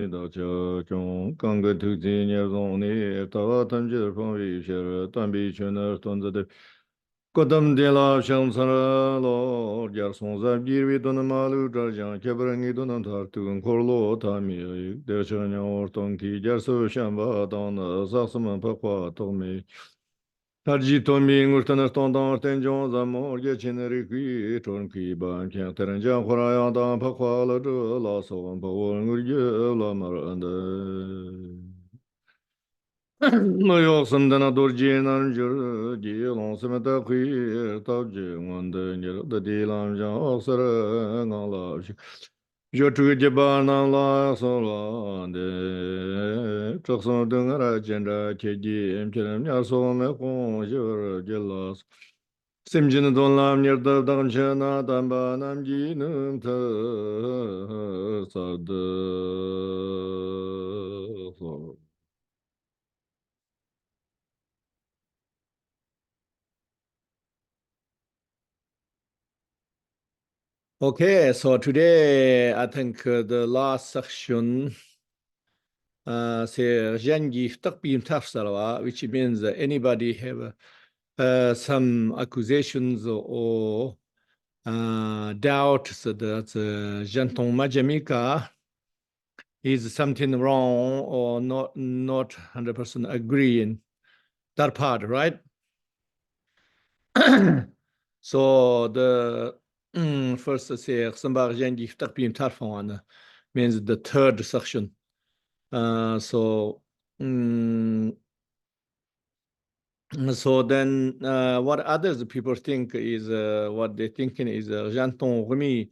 的这种刚个投资业中的，大家他们就是方位些短币圈的段子的，过他们的啦，乡村了咯，家送在比为都能马路这样，基本上你都能他都跟可乐他们，的些人我当地家手想把当那啥什么不花都没。Tarji Tommy Ngurtana Tondan Tenjon Zamor Getchineri Qui Tonki Ban Kian Terenjan Horayan Pakwala La Son Pawon Gurje La Maranda Mayo Sandana Dorji Nanjur Gilon Semeta Qui Tabji Wanda Nil the Dilam Jan Oxer Ngala Je tu jebana la solande Tokson Dungara Jenda Keji Mchem Yaso Me Kon Jur Gelas Simjin Don Lam Nir the Danchana Damba Namji Num Sad Okay, so today I think the last section say Zhengi Takbim Tafsalawa, which means anybody have some accusations or doubts that Zhentong Majamika is something wrong or not 100% agreeing that part, right? So the first say Sambar Zhengi Takbim Tarfan means the third section. So then what others people think is what they thinking is Zhentong Rumi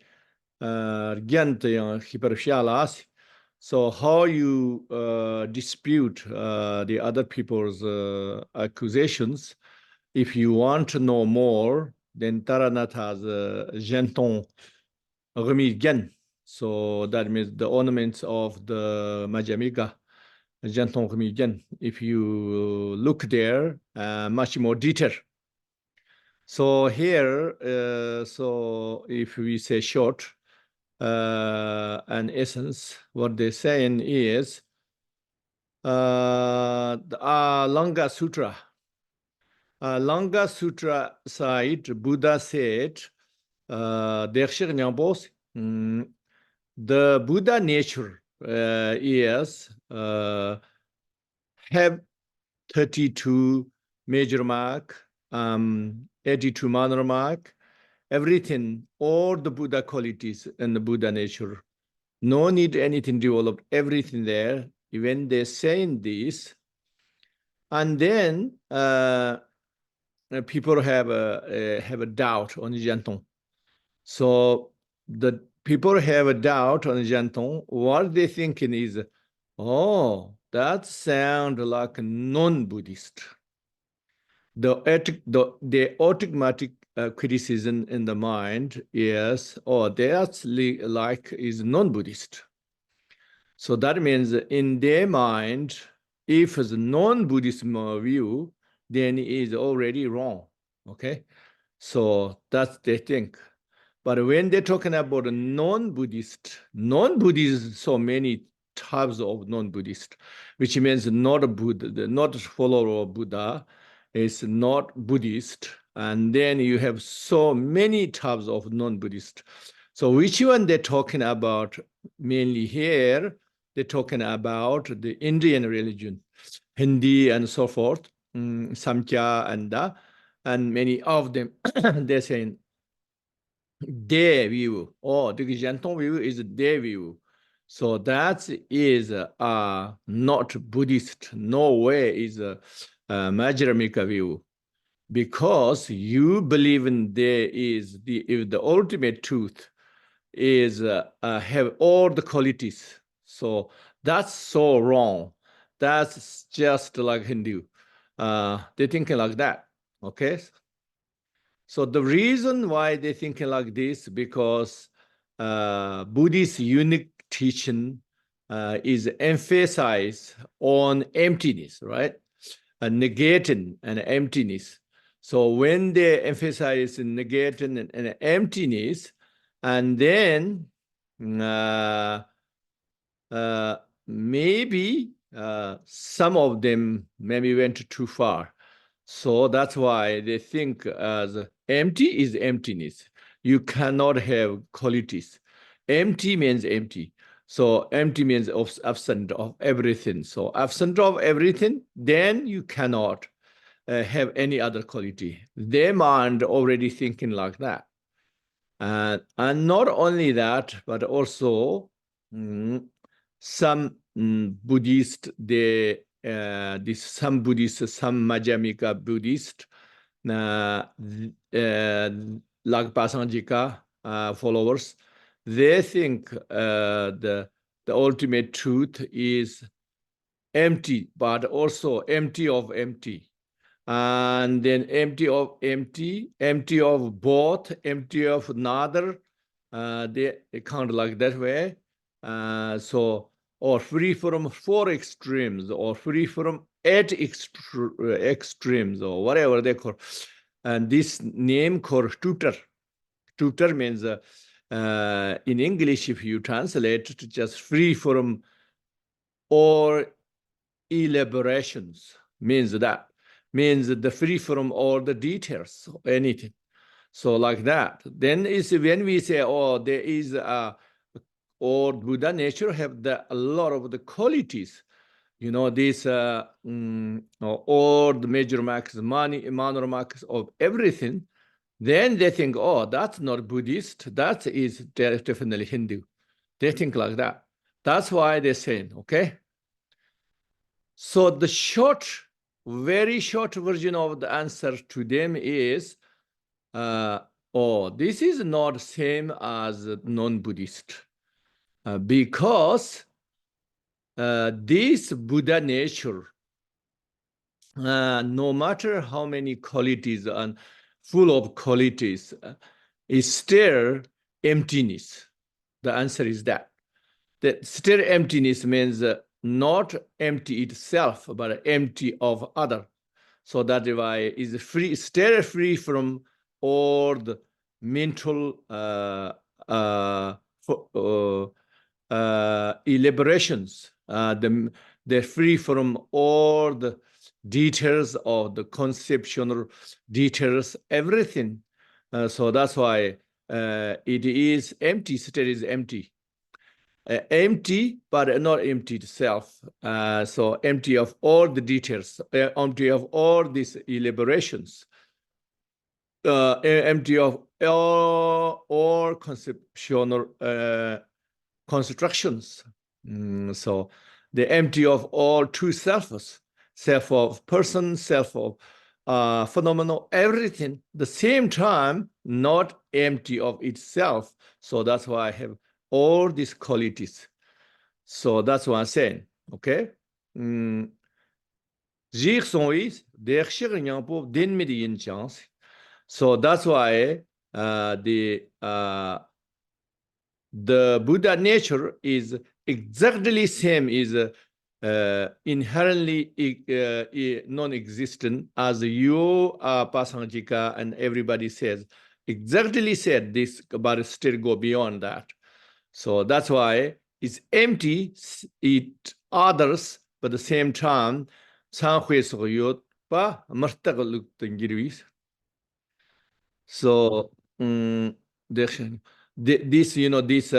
Gent hyperfialas. So how you dispute the other people's accusations? If you want to know more, then Taranatha's Zhentong Rumi Gent. So that means the ornaments of the Majamika. Zhentong Rumi Gent. If you look there, much more detail. So here, so if we say short, an essence, what they're saying is the Langa Sutra. Langa Sutra side, Buddha said, Dekshir Nyingpo, the Buddha nature is have 32 major mark, 82 minor mark, everything, all the Buddha qualities and the Buddha nature. No need anything developed, everything there. When they're saying this, and then people have a doubt on Zhentong. So the people have a doubt on Zhentong. What they're thinking is, oh, that sounds like a non-Buddhist. The automatic criticism in the mind is, oh, that's like is non-Buddhist. So that means in their mind, if it's non-Buddhist view, then it is already wrong. Okay, so that's they think. But when they're talking about a non-Buddhist, so many types of non-Buddhist, which means not a Buddha, not a follower of Buddha, is not Buddhist. And then you have so many types of non-Buddhist. So which one they're talking about mainly here? They're talking about the Indian religion, Hindi and so forth, Samkhya and many of them, they're saying, their view, or the Zhentong view is their view. So that is not Buddhist, no way is a Majramika view, because you believe in there is the ultimate truth is have all the qualities. So that's so wrong. That's just like Hindu. They're thinking like that, okay? So the reason why they're thinking like this, because Buddhist unique teaching is emphasized on emptiness, right? Negating and emptiness. So when they emphasize negating and emptiness, and then maybe some of them maybe went too far. So that's why they think as empty is emptiness. You cannot have qualities. Empty means empty. So empty means absent of everything. So absent of everything, then you cannot have any other quality. Their mind already thinking like that. And not only that, but also some Buddhist, some Buddhist, some Madhyamika Buddhist, like Pasanjika followers, they think the ultimate truth is empty, but also empty of empty. And then empty of empty, empty of both, empty of neither. They count like that way. So, or free from 4 extremes, or free from 8 extremes, or whatever they call. And this name called tutor. Tutor means, in English, if you translate, to just free from all elaborations, means the free from all the details, anything. So like that. Then is when we say, oh, there is or Buddha nature have a lot of the qualities. You know, these all the major marks, minor marks of everything. Then they think, oh, that's not Buddhist. That is definitely Hindu. They think like that. That's why they're saying, okay. So the very short version of the answer to them is, oh, this is not same as non-Buddhist, because this Buddha nature, no matter how many qualities and full of qualities, is still emptiness. The answer is that. That still emptiness means not empty itself, but empty of other. So that why is free, still free from all the mental elaborations. They're free from all the details of the conceptual details, everything. So that's why it is empty, still is empty. Empty, but not empty itself. So empty of all the details, empty of all these elaborations, empty of all conceptual constructions. So the empty of all true selves, self of person, self of phenomenal, everything. The same time, not empty of itself. So that's why I have all these qualities. So that's what I'm saying, okay? So that's why the Buddha nature is exactly same, is inherently non-existent, as you, Pasanjika, and everybody says, exactly said this, but still go beyond that. So that's why it's empty, it others, but at the same time, so this, you know, this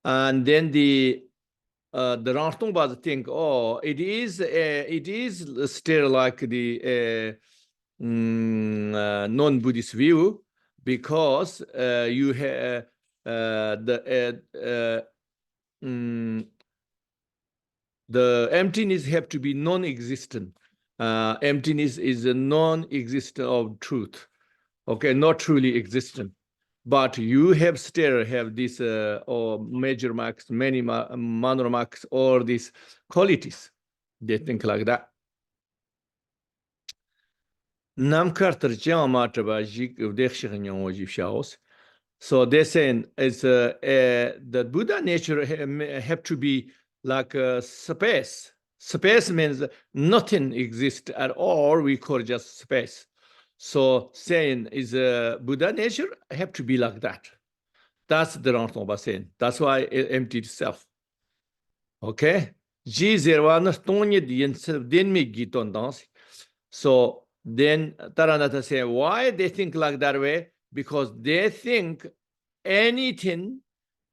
and then the Rangtongbas think, oh, it is still like the non-Buddhist view, because you have the emptiness have to be non-existent. Emptiness is a non-existent of truth, okay, not truly existent. But you have still have this or major marks, many minor marks, or these qualities. They think like that. So they're saying it's the Buddha nature have to be like space. Space means nothing exists at all. We call just space. So saying is Buddha nature have to be like that. That's the Rantomba saying. That's why it emptied itself. Okay? So then Taranatha said, why they think like that way? Because they think anything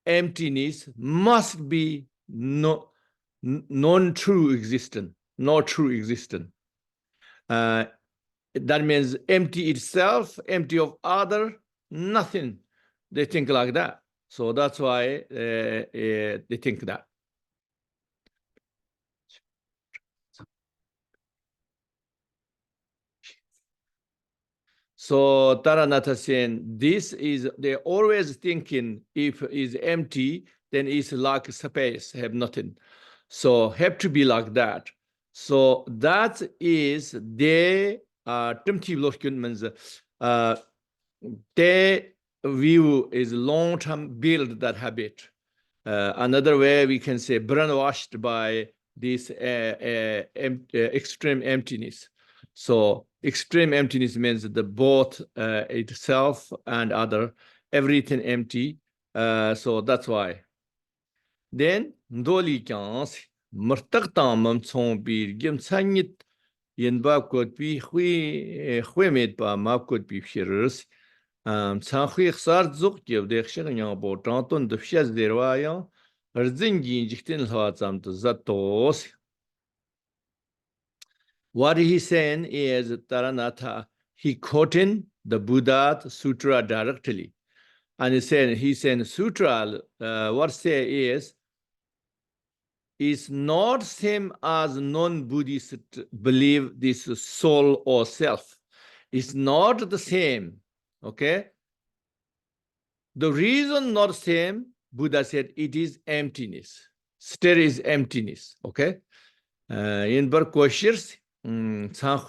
emptiness must be non-true existent, not true existent. That means empty itself, empty of other, nothing. They think like that. So that's why they think that. So Taranatha saying, this is, they're always thinking if it's empty, then it's like space, have nothing. So have to be like that. So that is their means their view is long-term build that habit. Another way we can say brainwashed by this extreme emptiness. So extreme emptiness means the both itself and other, everything empty. So that's why. Then ndoli kyans murtak tamam son bir gim sanyit yen bab kot bi hui met ba map kot bi shirus. Цанхыг сар зүг гэвдэх шиг няа бо тантон дэвшэс дэрвая рзингийн жигтэн лхаацамт затос. What he's saying is Taranatha, he quoting the Buddha Sutra directly. And he's saying Sutra, what say is not same as non-Buddhist believe this soul or self. It's not the same. Okay? The reason not same, Buddha said, it is emptiness. Stare is emptiness. Okay? In bar questions, mepa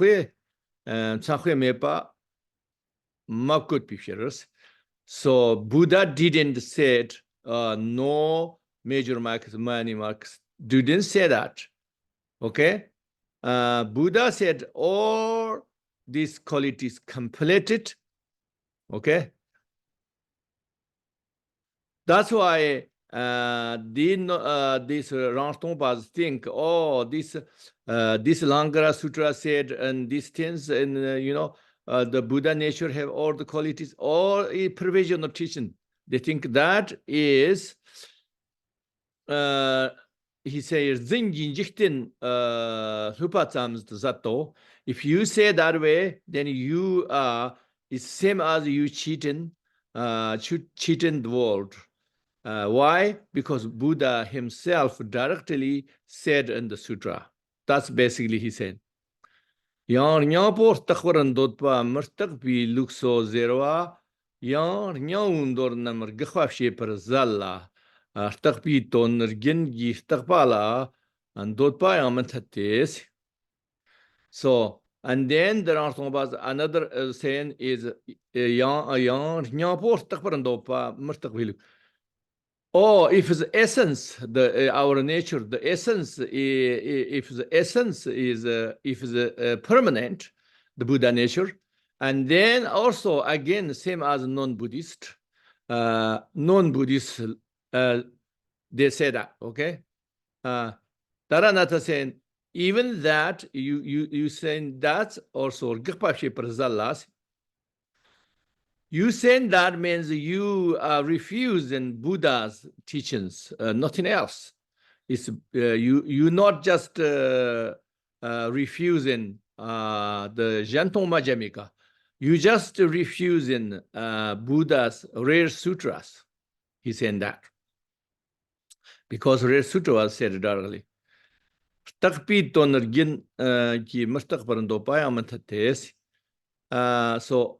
makut pictures. So Buddha didn't say no major marks, money marks. Didn't say that. Okay? Buddha said all these qualities completed. Okay? That's why these Rantompas think, oh, this Langara Sutra said, and these things, and the Buddha nature have all the qualities, all a provision of teaching. They think that is, he says, if you say that way, then you are, it's same as you cheating the world. Why? Because Buddha himself directly said in the sutra. That's basically he said. Yang nyapor takwaran dotpa mertak bi luxo zerwa yang nyaundor namr gkhafshe per zalla artak bi ton gin gi takpala and dotpa yamantates. So and then there are some about another saying is yang nyapor takwaran dotpa mertak bi. Oh, if the essence, our nature, the essence, if the essence is if the permanent, the Buddha nature, and then also again same as non-Buddhist, non-Buddhist, they say that. Okay, Taranatha saying even that you saying that also you saying that means you are refusing Buddha's teachings, nothing else. It's you not just refusing the Zhentong Nyingpo. You just refusing Buddha's rare sutras. He's saying that because rare sutra was said directly. So.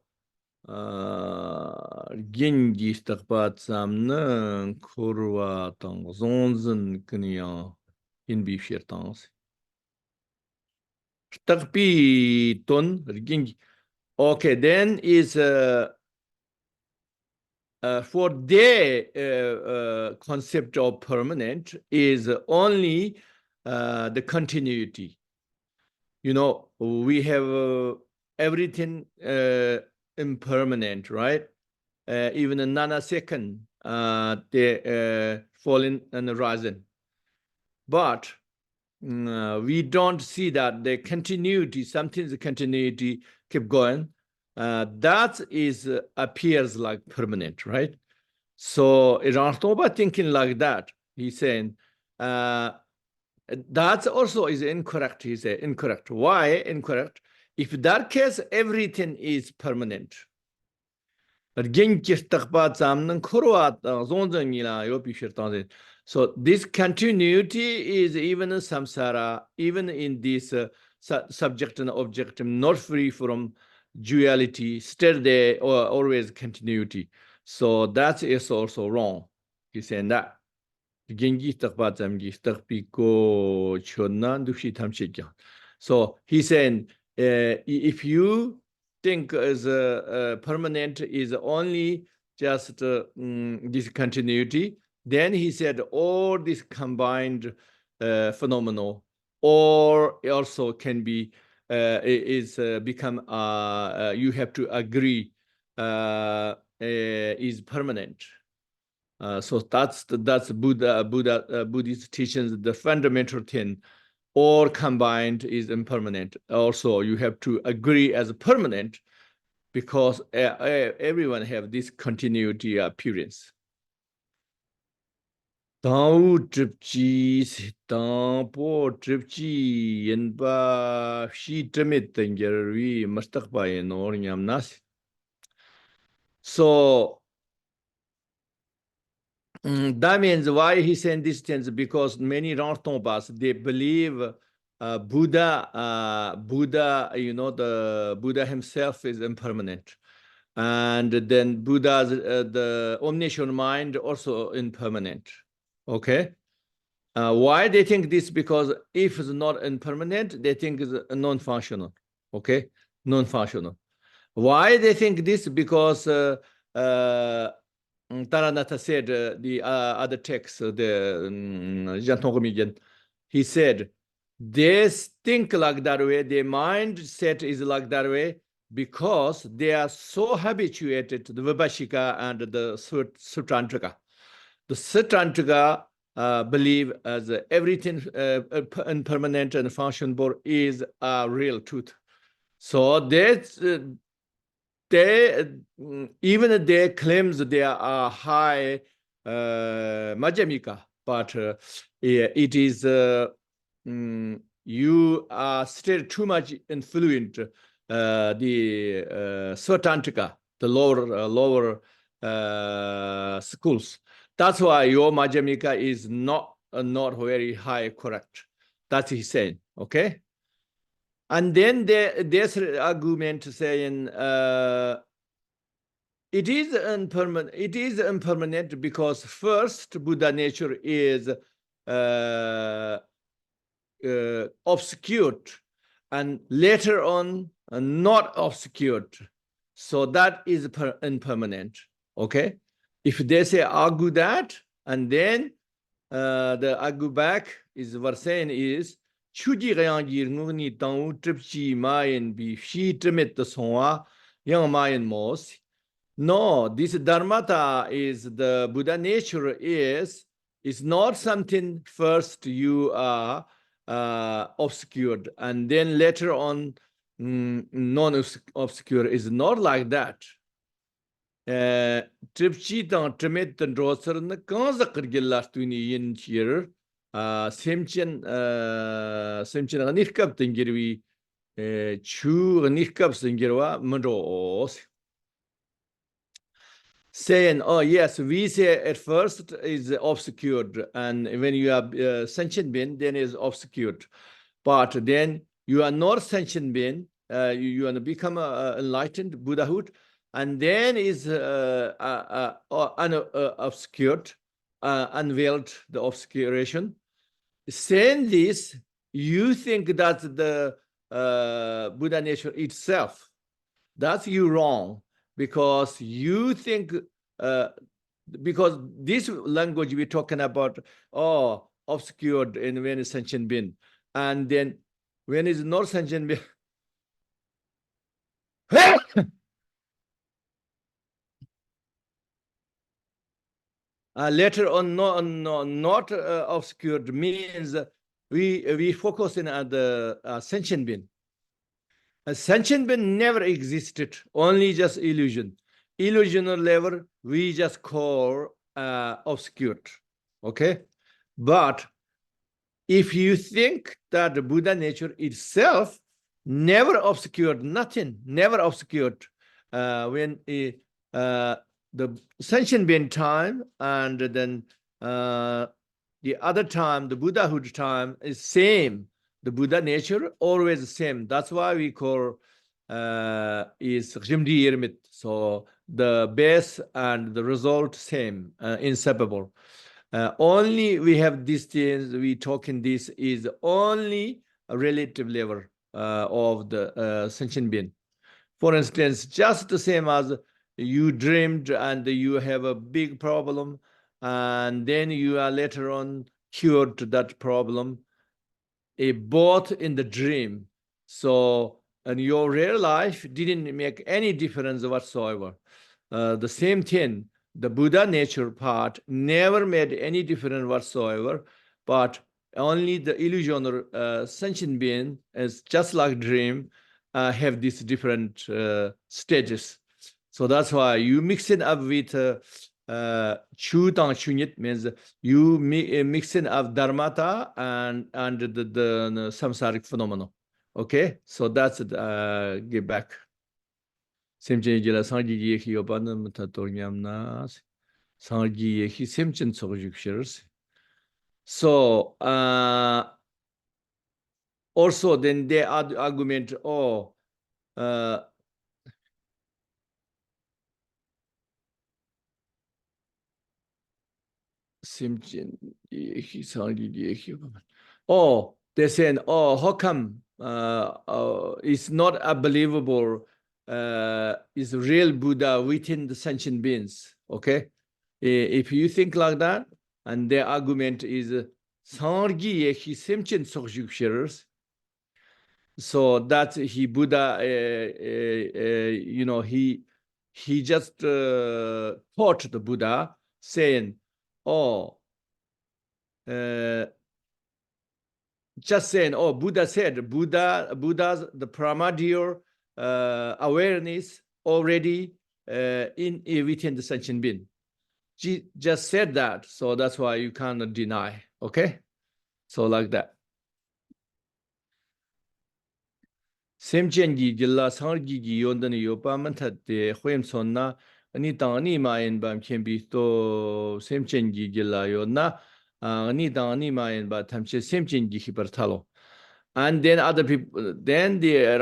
Gengi stakpat samne kurwa tang zonzen knya in bi shirtans. Stakpi ton gengi. Okay, then is for their concept of permanent is only the continuity. You know, we have everything impermanent, right? Even a nanosecond they fallen and risen. But we don't see that the continuity, something's continuity keep going. That is appears like permanent, right? So Ranthoba thinking like that. He's saying that also is incorrect. He said incorrect. Why incorrect? If that case, everything is permanent. So this continuity is even samsara, even in this subject and object, not free from duality, still there or always continuity. So that is also wrong. He's saying that. So he's saying if you think as permanent is only just this continuity, then he said all this combined phenomenal, or also can be is become you have to agree is permanent. So that's Buddhist teachings. The fundamental thing, all combined is impermanent. Also, you have to agree as permanent, because everyone have this continuity appearance. So that means why he saying these things, because many Rantombas, they believe Buddha, you know, the Buddha himself is impermanent. And then Buddha's, the omniscient mind also impermanent. Okay. Why they think this? Because if it's not impermanent, they think it's non-functional. Okay. Non-functional. Why they think this? Because Taranatha said, the other text, the Zhentong Nyingpo, he said, they think like that way, their mindset is like that way, because they are so habituated to the Vibhashika and the Sutantrika. The Sutantrika believe as everything impermanent and functional is a real truth. So that's they even they claims they are high Madhyamika, but it is you are still too much influent the Svatantrika, the lower schools. That's why your Madhyamika is not very high, correct. That's he saying, okay? And then there's argument saying it is impermanent. It is impermanent because first Buddha nature is obscured, and later on not obscured. So that is impermanent. Okay, if they say argue that, and then the argue back is what saying is chuji gayangir nguni tang tripchi mayan bi shi trimit the songa yang mayan mos. No, this dharmata is the Buddha nature is not something first you are obscured and then later on non-obscure, is not like that. Tripchi tang trimet the droser na kanza kirgillas to ni yin cheer semchen nirkap tingirwi chu nirkap singirwa mros. Saying, oh yes, we say at first is obscured, and when you are sentient being, then is obscured. But then you are not sentient being, you want to become enlightened Buddhahood, and then is obscured, unveiled the obscuration. Saying this, you think that the Buddha nature itself, that's you wrong, because you think because this language we're talking about, oh, obscured and when it's sentient being, and then when it's not sentient being, Later on, not obscured means we focus in on the sentient being. A sentient being never existed, only just illusion. Illusional level we just call obscured. Okay, but if you think that the Buddha nature itself never obscured, nothing, never obscured, when the sentient being time and then the other time, the Buddhahood time is same. The Buddha nature always the same. That's why we call is Rimdi Irmit. So the base and the result same, inseparable. Only we have these things, we talk in this is only a relative level of the sentient being. For instance, just the same as you dreamed and you have a big problem, and then you are later on cured that problem, both in the dream. So, and your real life didn't make any difference whatsoever. The same thing, the Buddha nature part never made any difference whatsoever, but only the illusional sentient being is just like dream, have these different stages. So that's why you mix it up with Chu Tang Chunyit means you mixing of dharmata and the samsaric phenomenon. Okay, so that's give back. Semchen jila sanji yeki yobanı mutatornyamnas. Sanji yeki semchen sokujukshires. So also then they argument, oh, oh, they're saying, oh, how come it's not unbelievable, is real Buddha within the sentient beings, okay? If you think like that, and their argument is, so that he Buddha, you know, he just taught the Buddha saying, oh, just saying, oh, Buddha said, Buddha's the primordial awareness already within the sentient being. She just said that, so that's why you cannot deny. Okay, so like that. Semchengi jilla sangi gi yondan yopa mantate huem sonna ani tani mayen bam kembi to semchengi jilla yonna ani tani mayen ba tamche semchengi hipertalo. And then other people, then the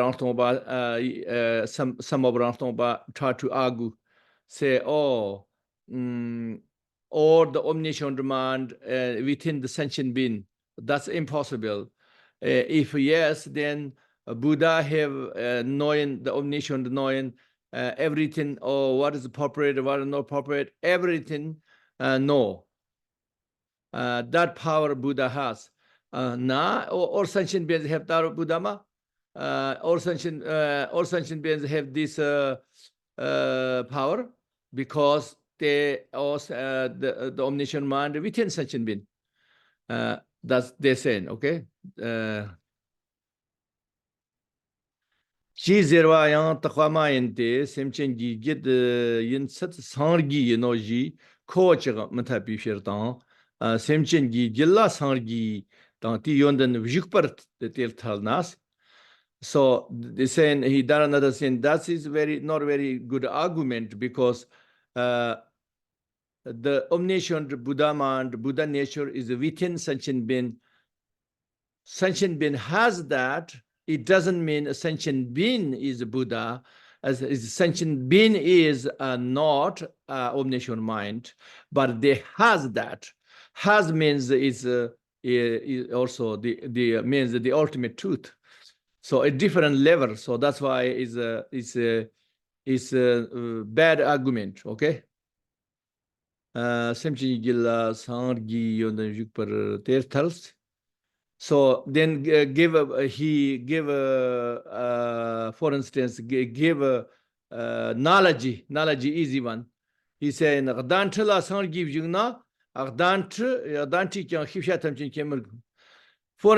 some of Rantomba try to argue, say, oh, or the omniscient demand within the sentient being. That's impossible. If yes, then Buddha have knowing the omniscient knowing everything. Oh, what is appropriate, what is not appropriate, everything. No, that power Buddha has. All sentient beings have that Buddha ma. All sentient beings have this power because they also the omniscient mind within sentient being. That's they're saying, okay. Chi zerwa yang takwama yente semchen gi gid yin sat sangi yino ji ko chiga mata bishir tang semchen gi gilla sangi tang ti yondan vjukpar tel talnas. So they saying he Taranatha saying that is not very good argument because the omniscient Buddha mind, Buddha nature is within sentient being. Sentient being has that. It doesn't mean a sentient being is a Buddha, as a sentient being is not omniscient mind, but they has that. Has means is also the means the ultimate truth. So a different level. So that's why it's a bad argument. Okay. Semchi gilla sangi yondan yukpar ter tals. So then he give for instance, give knowledge easy one. He said, "Dantala sang give you na For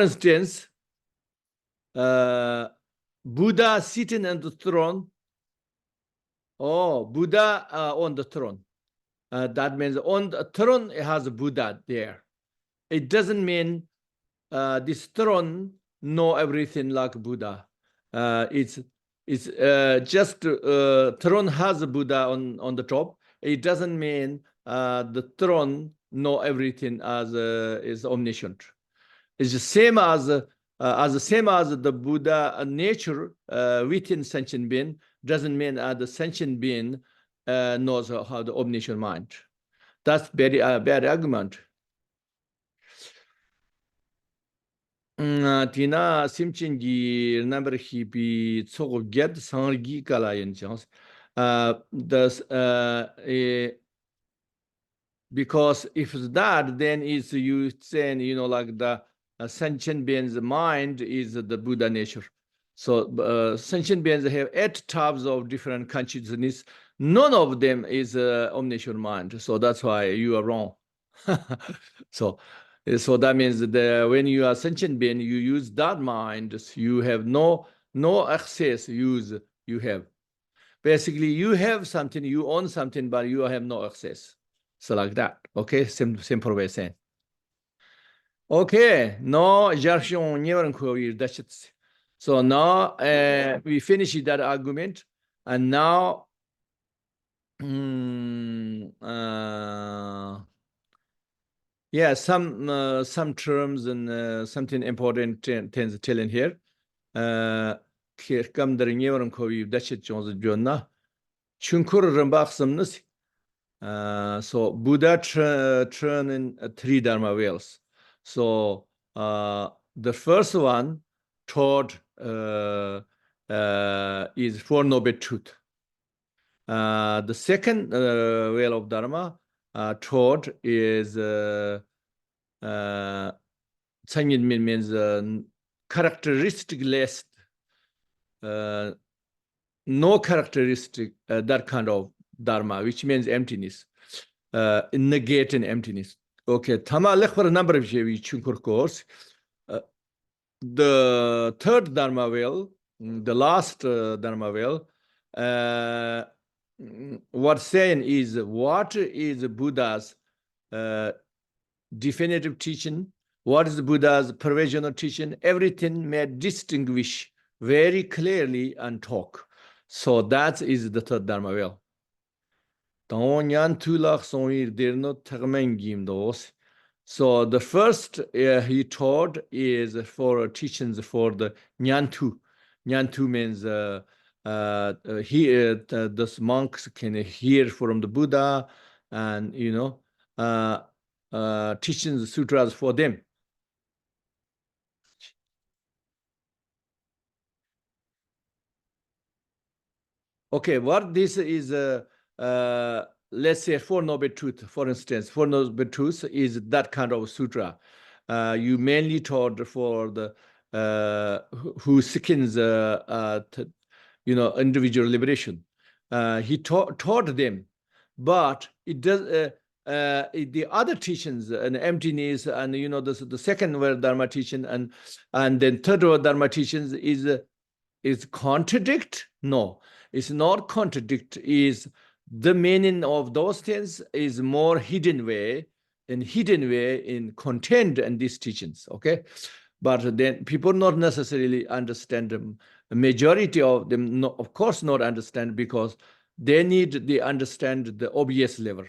instance, Buddha sitting on the throne. Oh, Buddha on the throne. That means on the throne it has Buddha there. It doesn't mean this throne know everything like Buddha. It's just throne has Buddha on the top. It doesn't mean the throne know everything as is omniscient. It's the same as the same as the Buddha nature within sentient being doesn't mean the sentient being knows how the omniscient mind. That's very bad argument. Tina simchingi number hippie so get sangi kala in chance. Because if it's that, then is you saying, you know, like the sentient being's mind is the Buddha nature. So sentient beings have 8 types of different consciousness. None of them is omniscient mind. So that's why you are wrong. So that means that when you are sentient being, you use that mind. You have no access use you have. Basically, you have something, you own something, but you have no access. So like that, okay? Simple way saying. Okay, no jargon never that's it. So now we finish that argument, and now yeah, some terms and something important things telling here. Come the never that's it. Jonna chunkur rambachsamnus. So Buddha turning 3 Dharma wheels. So the first one taught is Four Noble Truth. The second wheel of Dharma taught is Changin means characteristic less, no characteristic, that kind of Dharma, which means emptiness, negating emptiness. Okay, Tama lekhbar number of chunkur course. The third Dharma wheel, the last Dharma wheel, what's saying is what is Buddha's definitive teaching, what is Buddha's provisional teaching, everything may distinguish very clearly and talk. So that is the third Dharma wheel. So the first he taught is for teachings for the Nyantu. Nyantu means those monks can hear from the Buddha and, you know, teaching the sutras for them. Okay, what this is, let's say Four Noble Truth, for instance. Four Noble Truth is that kind of sutra. You mainly taught for the who seeks, you know, individual liberation. He taught them, but it does. The other teachings and emptiness and, you know, the second world Dharma teaching and then third world Dharma teachings is contradict? No, it's not contradict. Is the meaning of those things is more hidden way in content in these teachings. Okay, but then people not necessarily understand them. The majority of them, of course, not understand because they understand the obvious level.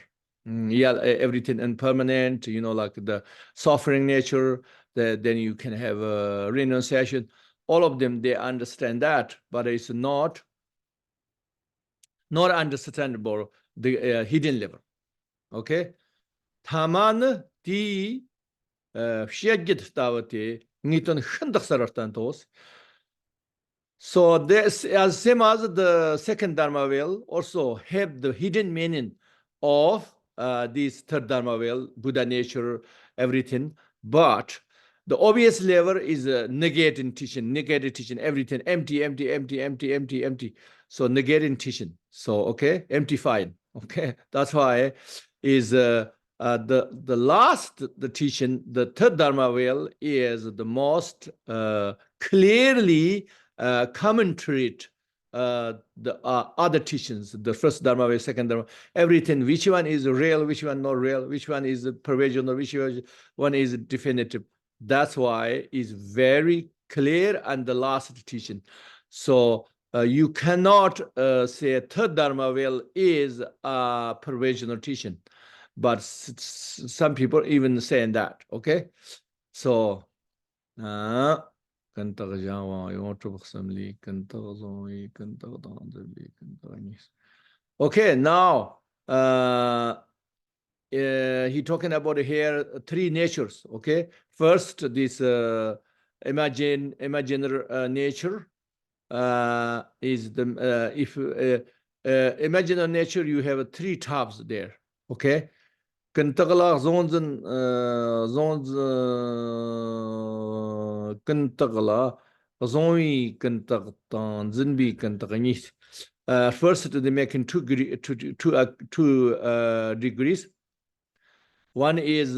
Yeah, everything impermanent, you know, like the suffering nature. Then you can have a renunciation. All of them, they understand that, but it's not understandable the hidden level. Okay, taman di shiagit tawati niton khandak sarartan tos. So this, as same as the second Dharma wheel, also have the hidden meaning of this third Dharma wheel, Buddha nature, everything. But the obvious level is negating teaching, everything, empty. So negating teaching. So, okay, empty fine. Okay, that's why is the last the teaching, the third Dharma wheel, is the most clearly commentary the other teachings, the first Dharma wheel, second Dharma, everything, which one is real, which one not real, which one is provisional, which one is definitive. That's why it's very clear and the last teaching. So you cannot say third Dharma wheel is a provisional teaching. But some people even saying that, okay? So, okay, now he talking about here three natures, okay? First, this imaginary nature is the if imaginary nature, you have three types there, okay? Kentagla zonzen kentagla zonwi kentagtan zinbi kentagnis. First, they make in two degrees. One is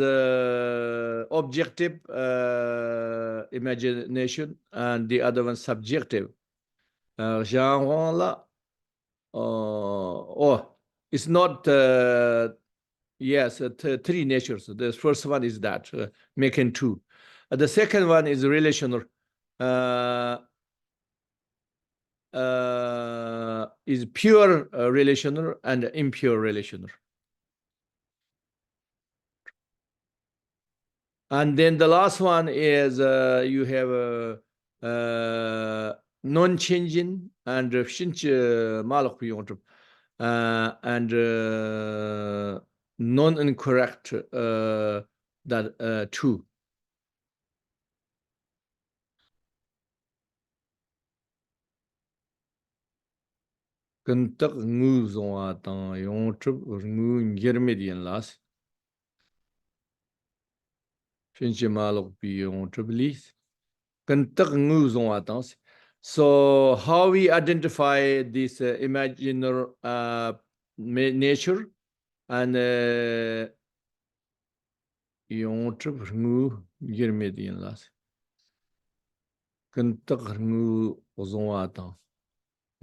objective imagination, and the other one subjective. It's not. Yes, three natures. The first one is that, making two. The second one is relational. Is pure relational and impure relational. And then the last one is you have non-changing and malak and non-incorrect that two. Kentak ngu zonga tang yong trip ngu ngermedian las. Finche malok pi yong trip lis. Kentak ngu zonga tang. So how we identify this imaginary nature and yong trip ngu ngermedian las. Kentak ngu zonga tang.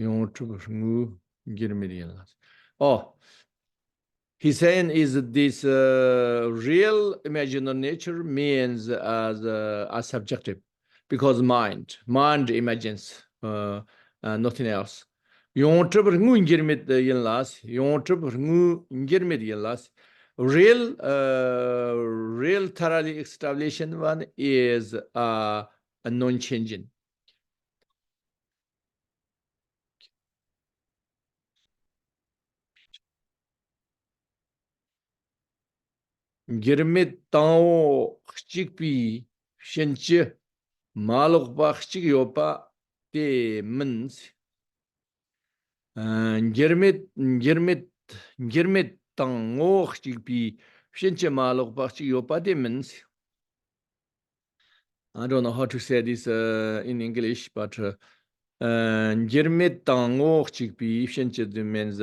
Oh, he's saying is this real imaginary nature means as subjective, because mind imagines nothing else. Real thoroughly established one is a non-changing. Girmit tao chik pi shenche malok ba chik yopa te mens. Girmit tao chik pi shenche malok ba chik yopa te mens. I don't know how to say this in English, but girmit tao chik pi shenche means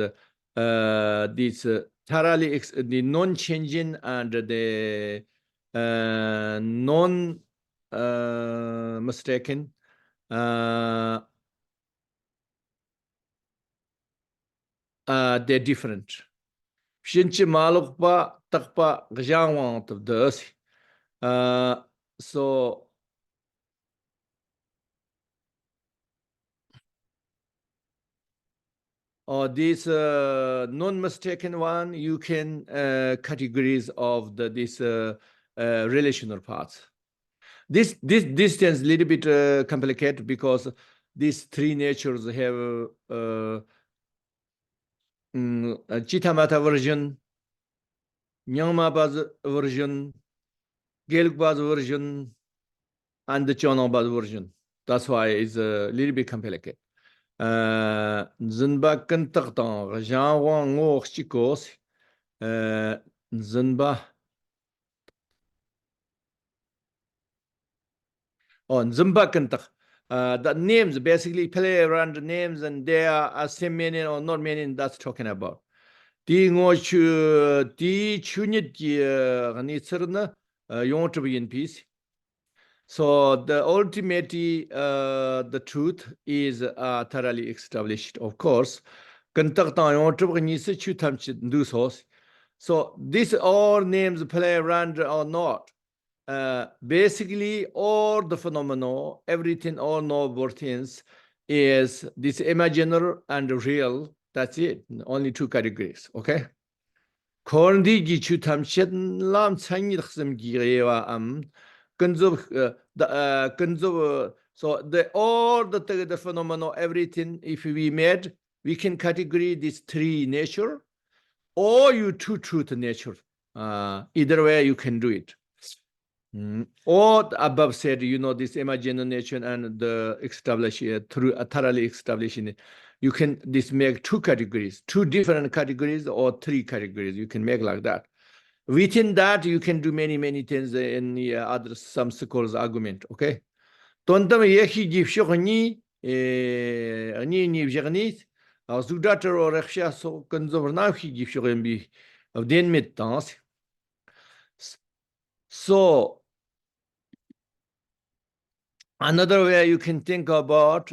this thoroughly the non-changing and the non-mistaken. They're different. Shinchi malukpa takpa gajangwang of the so this non-mistaken one, you can categories of this relational parts. This distance a little bit complicated because these three natures have Chitamata version, Nyangma version, Gelug version, and the Chonong version. That's why it's a little bit complicated. Zinba kentaktan Jean Wang Ngo Chikos Zinba. Oh, Zimba kentak. The names basically play around the names, and they are same meaning or not meaning. That's talking about. Di ngo chu di chunit ki ni tsirna yong in peace. So the ultimate the truth is thoroughly established, of course. Kantak ta yong ni se chu tam chi ndu sos. So these all names play around or not. Basically, all the phenomena, everything, all noble things, is this imaginary and real. That's it. Only two categories. Okay. Korndi gichu tamshet lam changi ksem girewa so the all the phenomena, everything, if we made, we can categorize these three nature, or you two truth nature. Either way, you can do it. Or above said, this imagination and the establish through thoroughly establishing it. You can make two categories, two different categories or three categories. You can make like that. Within that, you can do many things in other some scholars' argument. Okay. Tontam yehi gifshogni ni vjernit. Alors, zudater or rechia so konzovna hi gifshogni of den mittans. So another way you can think about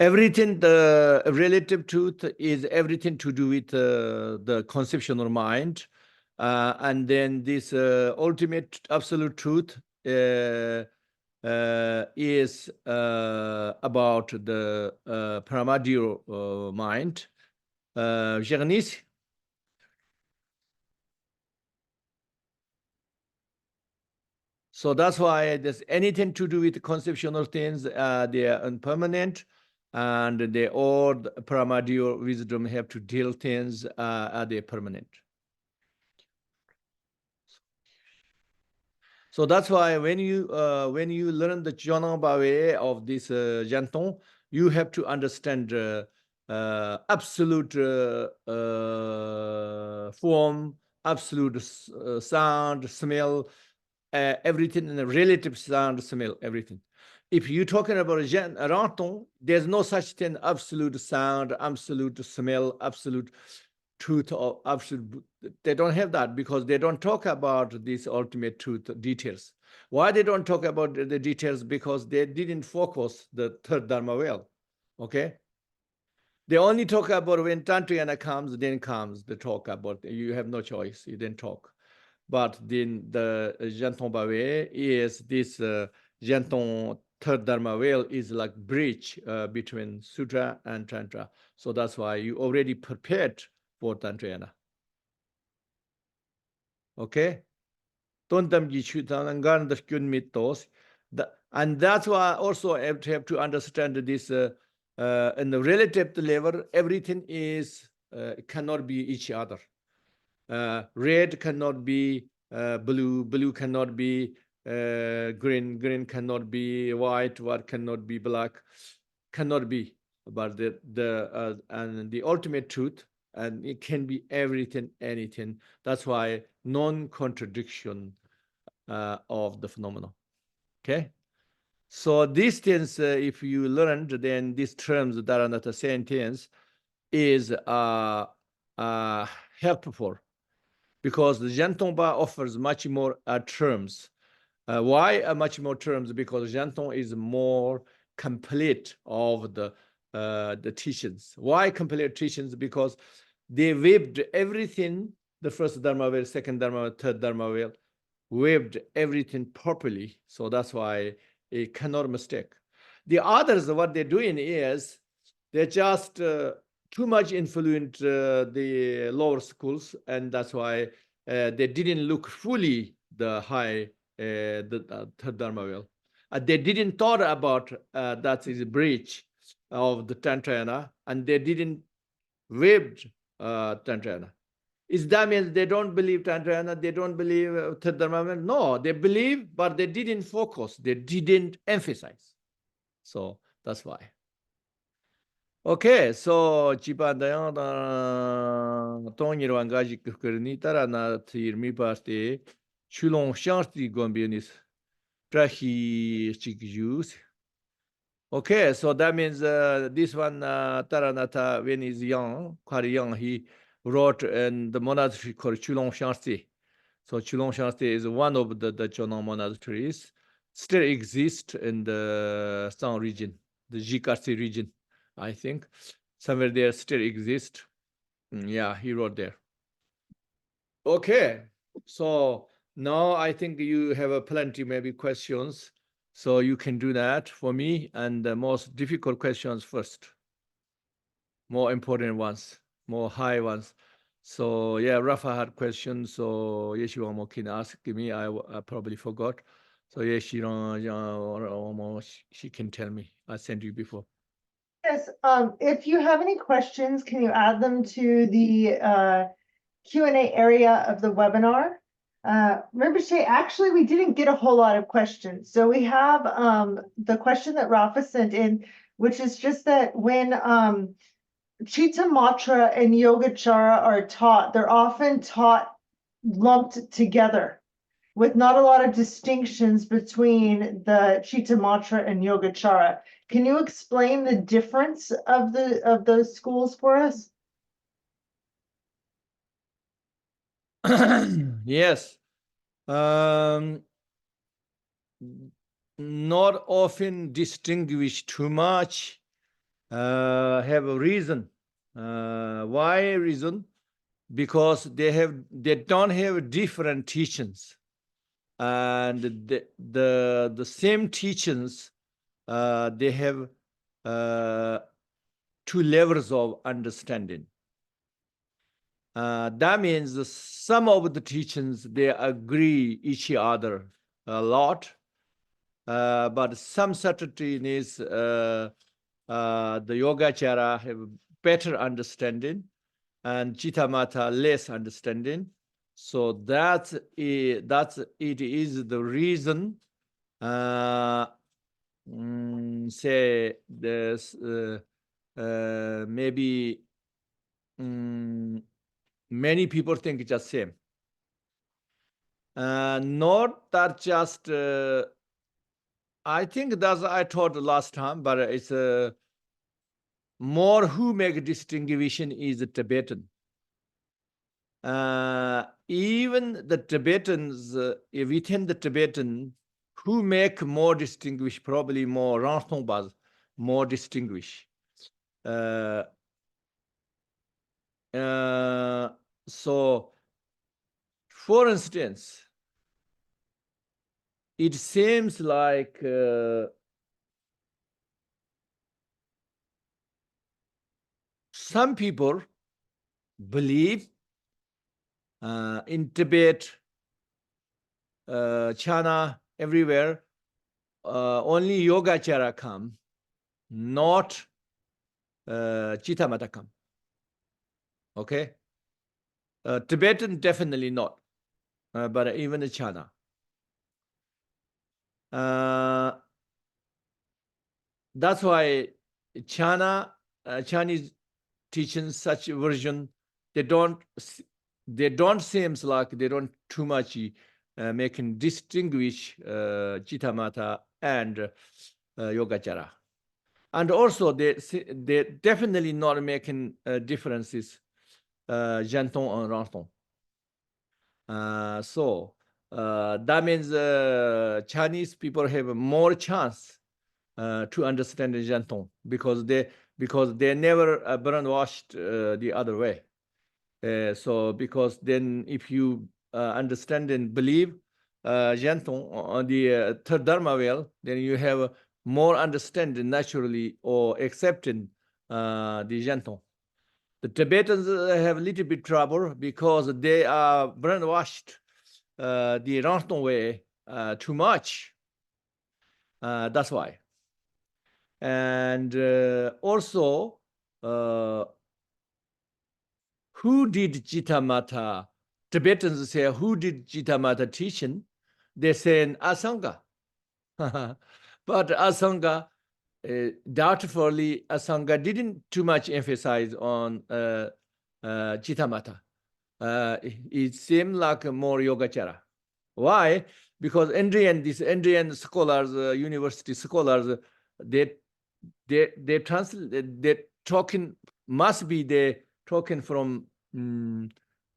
everything, the relative truth is everything to do with the conceptual mind. And then this ultimate absolute truth is about the primordial mind. Janice? So that's why there's anything to do with conceptual things, they are impermanent, and they all primordial wisdom have to deal things, are they permanent. So that's why when you learn the Zhentong Bawe of this Zhentong, you have to understand absolute form, absolute sound, smell, everything in a relative sound, smell, everything. If you're talking about Zhentong, there's no such thing, absolute sound, absolute smell, absolute truth, or absolute. They don't have that because they don't talk about these ultimate truth details. Why they don't talk about the details? Because they didn't focus the third Dharma well. Okay. They only talk about when Tantrayana comes, then comes the talk about, you have no choice, you didn't talk. But then the Zhentong Bawe is this Zhentong third Dharma well is like bridge between Sutra and Tantra. So that's why you already prepared for Tantrayana. Okay? And that's why also have to understand this in the relative level, everything is cannot be each other. Red cannot be blue, blue cannot be green, green cannot be white, white cannot be black, cannot be. But and the ultimate truth, and it can be everything, anything. That's why non-contradiction of the phenomenon. Okay. So these things, if you learned, then these terms, Taranatha sentence, is helpful, because the Zhentong Ba offers much more terms. Why much more terms? Because Zhentong is more complete of the teachings. Why complete teachings? Because they weaved everything, the first Dharma well, second Dharma well, third Dharma well, weaved everything properly. So that's why it cannot mistake. The others, what they're doing is they're just too much influenced the lower schools, and that's why they didn't look fully the high the third Dharma well. They didn't thought about that is a breach of the Tantrayana, and they didn't weaved Tantrayana. Is that means they don't believe Tantrayana, they don't believe third Dharma well? No, they believe, but they didn't focus, they didn't emphasize. So that's why. Okay, so cipa dayang tong yirwan gaji kukirni Taranatha yirmi pasti chulong shangsti gombianis trahi chikjus Okay, so that means this one, Taranatha, when he's young, quite young, he wrote in the monastery called Chulong Shansi. So Chulong Shansi is one of the Chonong monasteries, still exist in the Sang region, the Jikasi region, I think. Somewhere there still exist. Yeah, he wrote there. Okay, so now I think you have plenty maybe questions. So you can do that for me, and the most difficult questions first, more important ones, more high ones. So yeah, Rafa had questions. So Yeshua can ask me. I probably forgot. So she can tell me. I sent you before. Yes, if you have any questions, can you add them to the Q&A area of the webinar? Rinpoche, actually, we didn't get a whole lot of questions. So we have the question that Rafa sent in, which is just that when Chitta Matra and Yogacara are taught, they're often taught lumped together with not a lot of distinctions between the Chitta Matra and Yogacara. Can you explain the difference of those schools for us? Yes. Not often distinguished too much. Have a reason. Why reason? Because they don't have different teachings, and the same teachings, they have two levels of understanding. That means some of the teachings they agree each other a lot, but some certain is the Yogacara have better understanding and Chittamata less understanding. So it is the reason, say this maybe many people think it's just same. Not that just I think that's I told last time, but it's more who make distinction is the Tibetan. Even the Tibetans, within the Tibetan, who make more distinguished, probably more Ranthongbas, more distinguished. So, for instance, it seems like some people believe in Tibet, China, everywhere, only Yogacara come, not Chittamata come. Okay? Tibetan, definitely not, but even China. That's why Chinese teaching such version, they don't seems like they don't too much making distinguish Chittamata and Yogacara. And also they definitely not making differences Zhentong and Ranthong. So that means Chinese people have more chance to understand Zhentong because they never brainwashed the other way. So because then if you understand and believe Zhentong on the third Dharma well, then you have more understanding naturally or accepting the Zhentong. The Tibetans have a little bit trouble because they are brainwashed the Ranthong way too much. That's why. And also, who did Chittamata? Tibetans say, who did Chittamata teaching? They say Asanga. But Asanga, doubtfully, Asanga didn't too much emphasize on Chittamata. It seemed like more Yogacara. Why? Because these Indian scholars, university scholars, they they translate, they talking, must be they talking from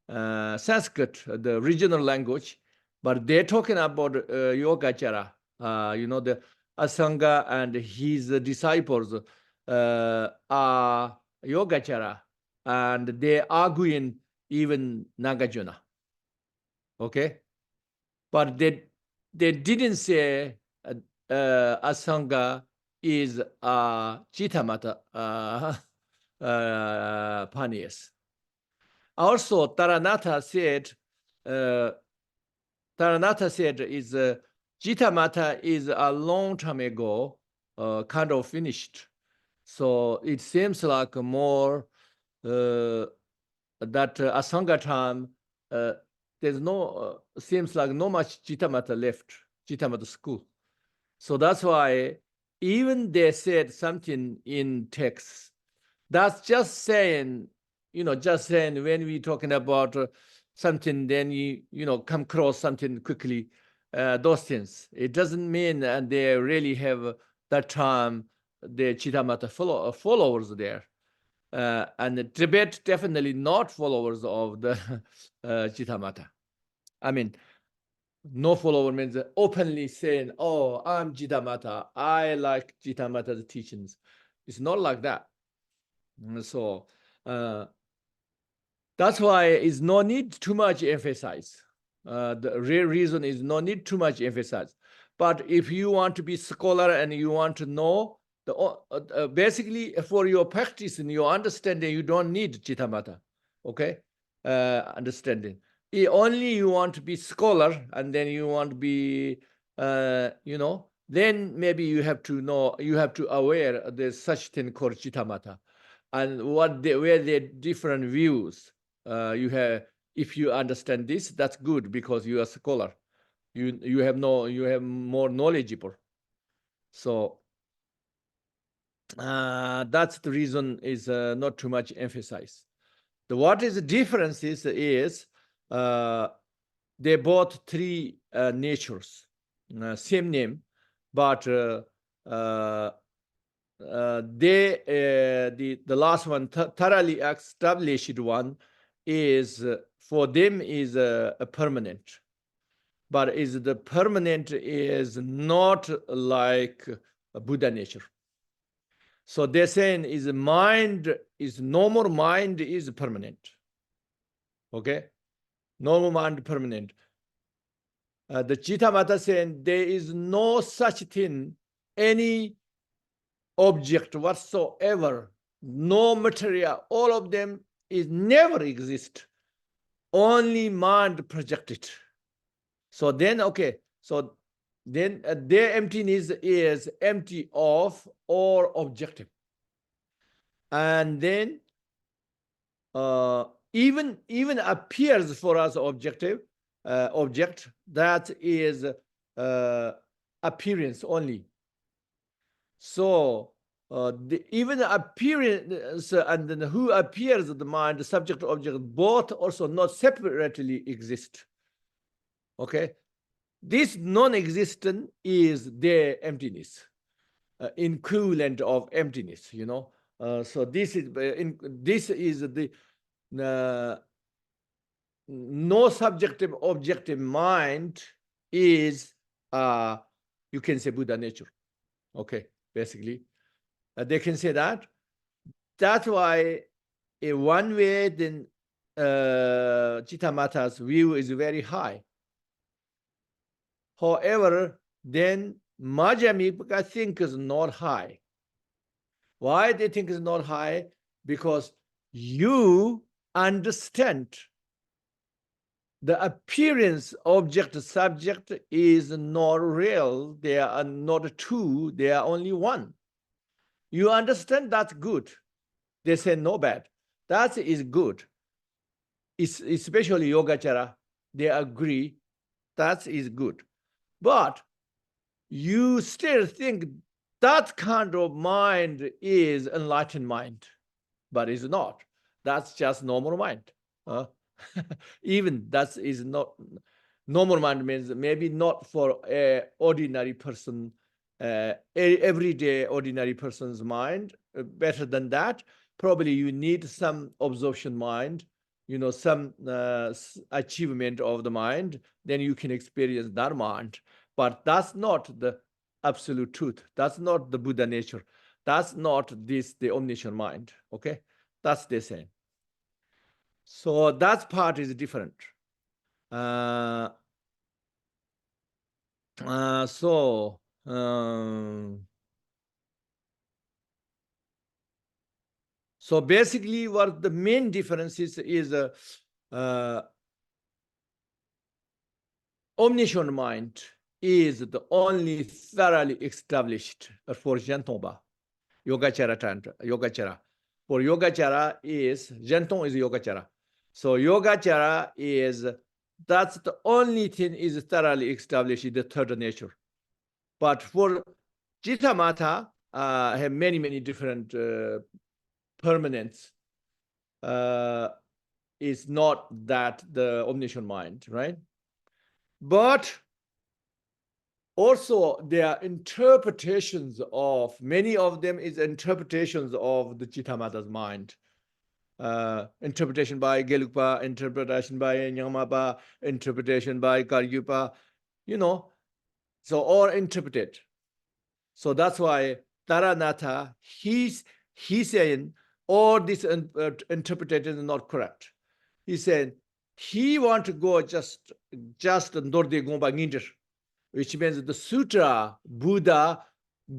Sanskrit, the regional language, but they're talking about Yogacara, the Asanga and his disciples are Yogacara, and they arguing even Nagarjuna. Okay, but they didn't say Asanga is Chitamata Panias. Also, Taranatha said is Jitamata is a long time ago kind of finished. So it seems like more that Asanga time, there's no, seems like no much Jitamata left, Jitamata school. So that's why even they said something in text, that's just saying, just saying when we talking about something, then you come across something quickly, those things. It doesn't mean that they really have that time, the Chitamata followers there. And the Tibet definitely not followers of the Chitamata. I mean, no follower means openly saying, oh, I'm Jitamata. I like Jitamata's teachings. It's not like that. So that's why it's no need too much emphasize. The real reason is no need too much emphasize. But if you want to be scholar and you want to know, basically for your practice and your understanding, you don't need Chitamata, okay? Understanding. Only you want to be scholar and then you want to be, then maybe you have to know, you have to aware there's such thing called Chitamata and where the different views you have. If you understand this, that's good because you are a scholar. You have more knowledgeable. So that's the reason is not too much emphasize. What is the difference is they both three natures, same name, but the last one, thoroughly established one, is for them is a permanent, but is the permanent is not like a Buddha nature. So they're saying is mind is normal mind is permanent. Okay, normal mind permanent. The Chitamata saying there is no such thing, any object whatsoever, no material, all of them is never exist, only mind projected. So then, okay, so then their emptiness is empty of all objective. And then even appears for us objective, object that is appearance only. So even the appearance and then who appears the mind, the subject object, both also not separately exist. Okay, this non-existent is their emptiness, equivalent of emptiness. So this is the no subjective objective mind is you can say Buddha nature. Okay, basically they can say that. That's why in one way then Chitamata's view is very high. However, then Madhyamika think is not high. Why they think is not high? Because you understand the appearance object subject is not real. They are not two, they are only one. You understand that's good. They say no bad. That is good. It's especially Yogacara, they agree that is good. But you still think that kind of mind is enlightened mind, but it's not. That's just normal mind. Even that is not normal mind means maybe not for a ordinary person everyday ordinary person's mind. Better than that, probably you need some absorption mind, some achievement of the mind, then you can experience that mind. But that's not the absolute truth. That's not the Buddha nature. That's not the omniscient mind. Okay, that's the same. So that part is different. So basically, what the main difference is omniscient mind is the only thoroughly established for Zhentong Yogacara Tantra, Yogacara. For Yogacara is, Zhentong is Yogacara. So Yogacara is, that's the only thing is thoroughly established, the third nature. But for Jittamata, have many, many different permanents. Is not that the omniscient mind, right? But also there are interpretations of, many of them is interpretations of the Jittamata's mind. Interpretation by Gelugpa, interpretation by Nyingma, interpretation by Karyupa, so all interpreted. So that's why Taranatha, he's saying all this interpretation is not correct. He said he want to go just Ndorde Gomba Nginder, which means the sutra Buddha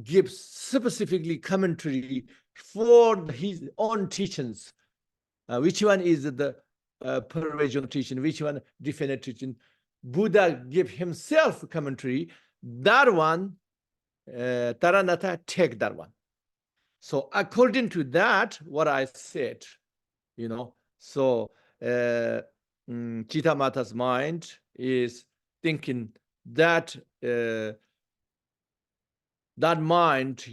gives specifically commentary for his own teachings. Which one is the perversion teaching? Which one definite teaching? Buddha give himself commentary. That one, Taranatha take that one. So according to that, what I said, so Jittamata's mind is thinking that that mind,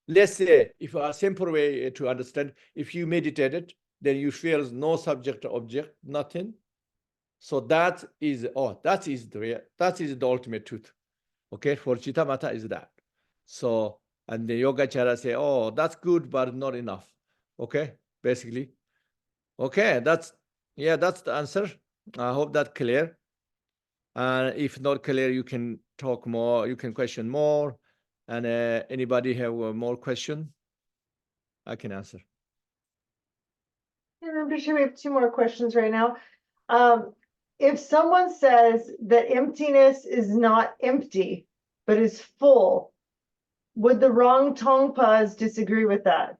let's say, if a simple way to understand, if you meditated, then you feel no subject or object, nothing. So that is the ultimate truth. Okay, for Jittamata is that. So, and the Yogacara say, oh, that's good, but not enough. Okay, basically. Okay, that's the answer. I hope that's clear. If not clear, you can talk more, you can question more. And anybody have more question? I can answer. I'm sure we have 2 more questions right now. If someone says that emptiness is not empty, but is full, would the wrong Tongpas disagree with that?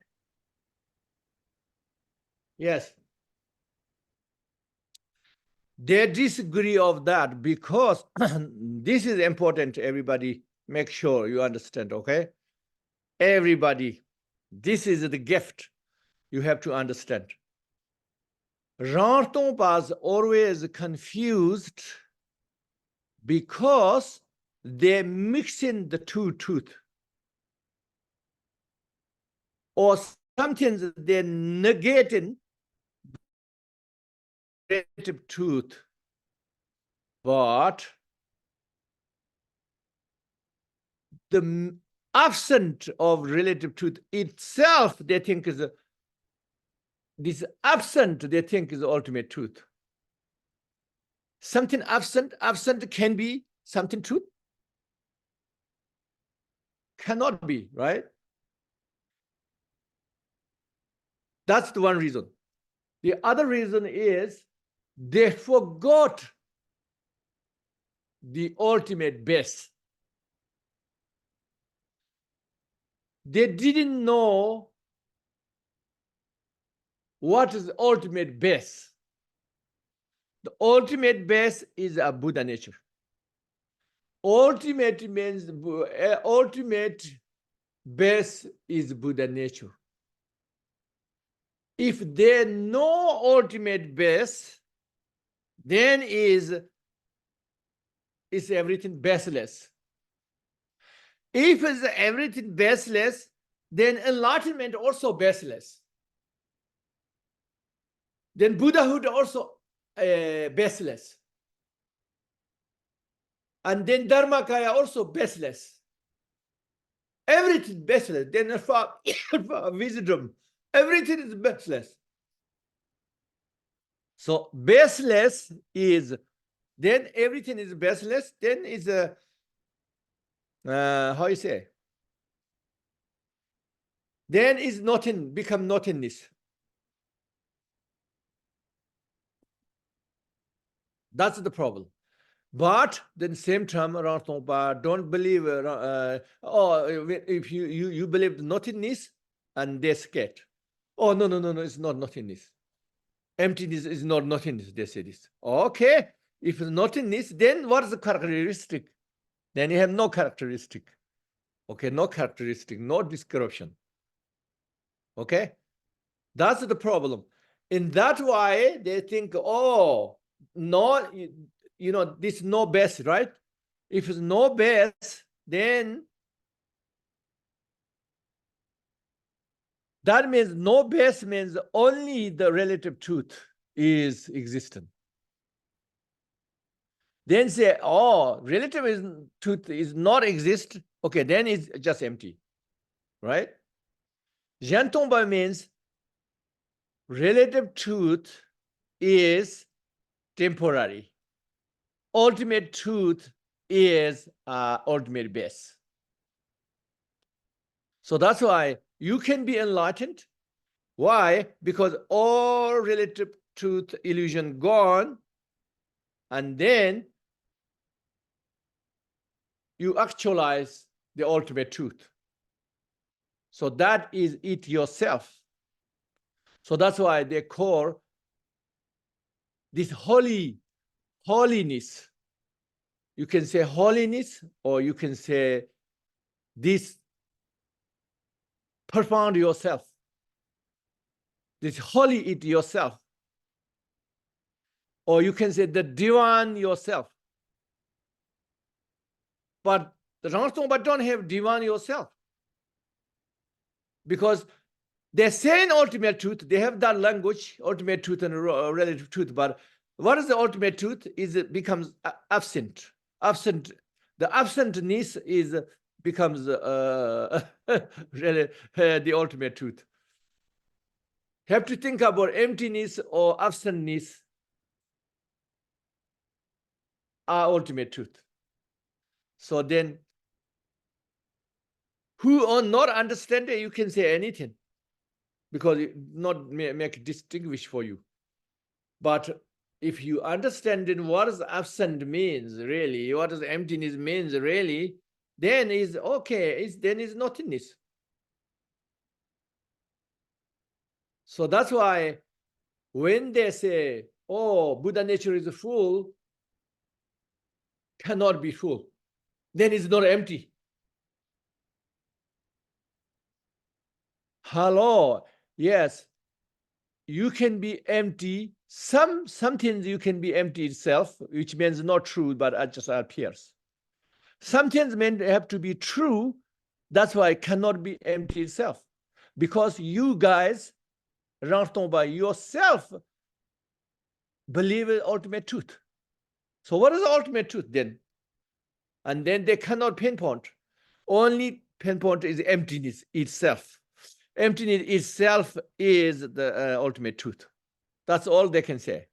Yes. They disagree of that because this is important. Everybody, make sure you understand, okay? Everybody, this is the gift you have to understand. Zhentong was always confused because they're mixing the two truths. Or sometimes they're negating relative truth. But the absent of relative truth itself, they think is this absent, they think is the ultimate truth. Something absent can be something truth. Cannot be, right? That's the one reason. The other reason is they forgot the ultimate base. They didn't know what is the ultimate base. The ultimate base is a Buddha nature. Ultimate means ultimate base is Buddha nature. If there no ultimate base, then is everything baseless. If it's everything baseless, then enlightenment also baseless. Then Buddhahood also baseless. And then Dharmakaya also baseless. Everything baseless. Then for wisdom, everything is baseless. So baseless is, then everything is baseless, then is a, how you say? Then is nothing, become nothingness. That's the problem. But then same time, don't believe, if you believe nothingness and they're scared. Oh, no, it's not nothingness. Emptiness is not nothingness, they say this. Okay, if it's nothingness, then what is the characteristic? Then you have no characteristic. Okay, no characteristic, no description. Okay, that's the problem. In that way, they think, oh, no, this no base, right? If it's no base, then that means no base means only the relative truth is existent. Then say, oh, relative truth is not exist. Okay, then it's just empty, right? Zhentong means relative truth is temporary. Ultimate truth is ultimate base. So that's why you can be enlightened. Why? Because all relative truth illusion gone, and then you actualize the ultimate truth. So that is it yourself. So that's why they call this holiness. You can say holiness, or you can say this profound yourself. This holy it yourself. Or you can say the divine yourself. But the Rangtongpa don't have divine yourself. Because they're saying ultimate truth, they have that language, ultimate truth and relative truth. But what is the ultimate truth? It becomes absent. Absent. The absentness becomes really the ultimate truth. Have to think about emptiness or absentness are ultimate truth. So then, who are not understanding, you can say anything, because it not make distinguish for you. But if you understand what is absent means really, what is emptiness means really, then is okay. Then is nothingness. So that's why when they say, "Oh, Buddha nature is full," cannot be full, then it's not empty. Hello, yes, you can be empty. Some things you can be empty itself, which means not true, but it just appears. Some things meant have to be true. That's why it cannot be empty itself, because you guys, Rangtongpa yourself, believe in ultimate truth. So what is the ultimate truth then? And then they cannot pinpoint. Only pinpoint is emptiness itself. Emptiness itself is the ultimate truth. That's all they can say.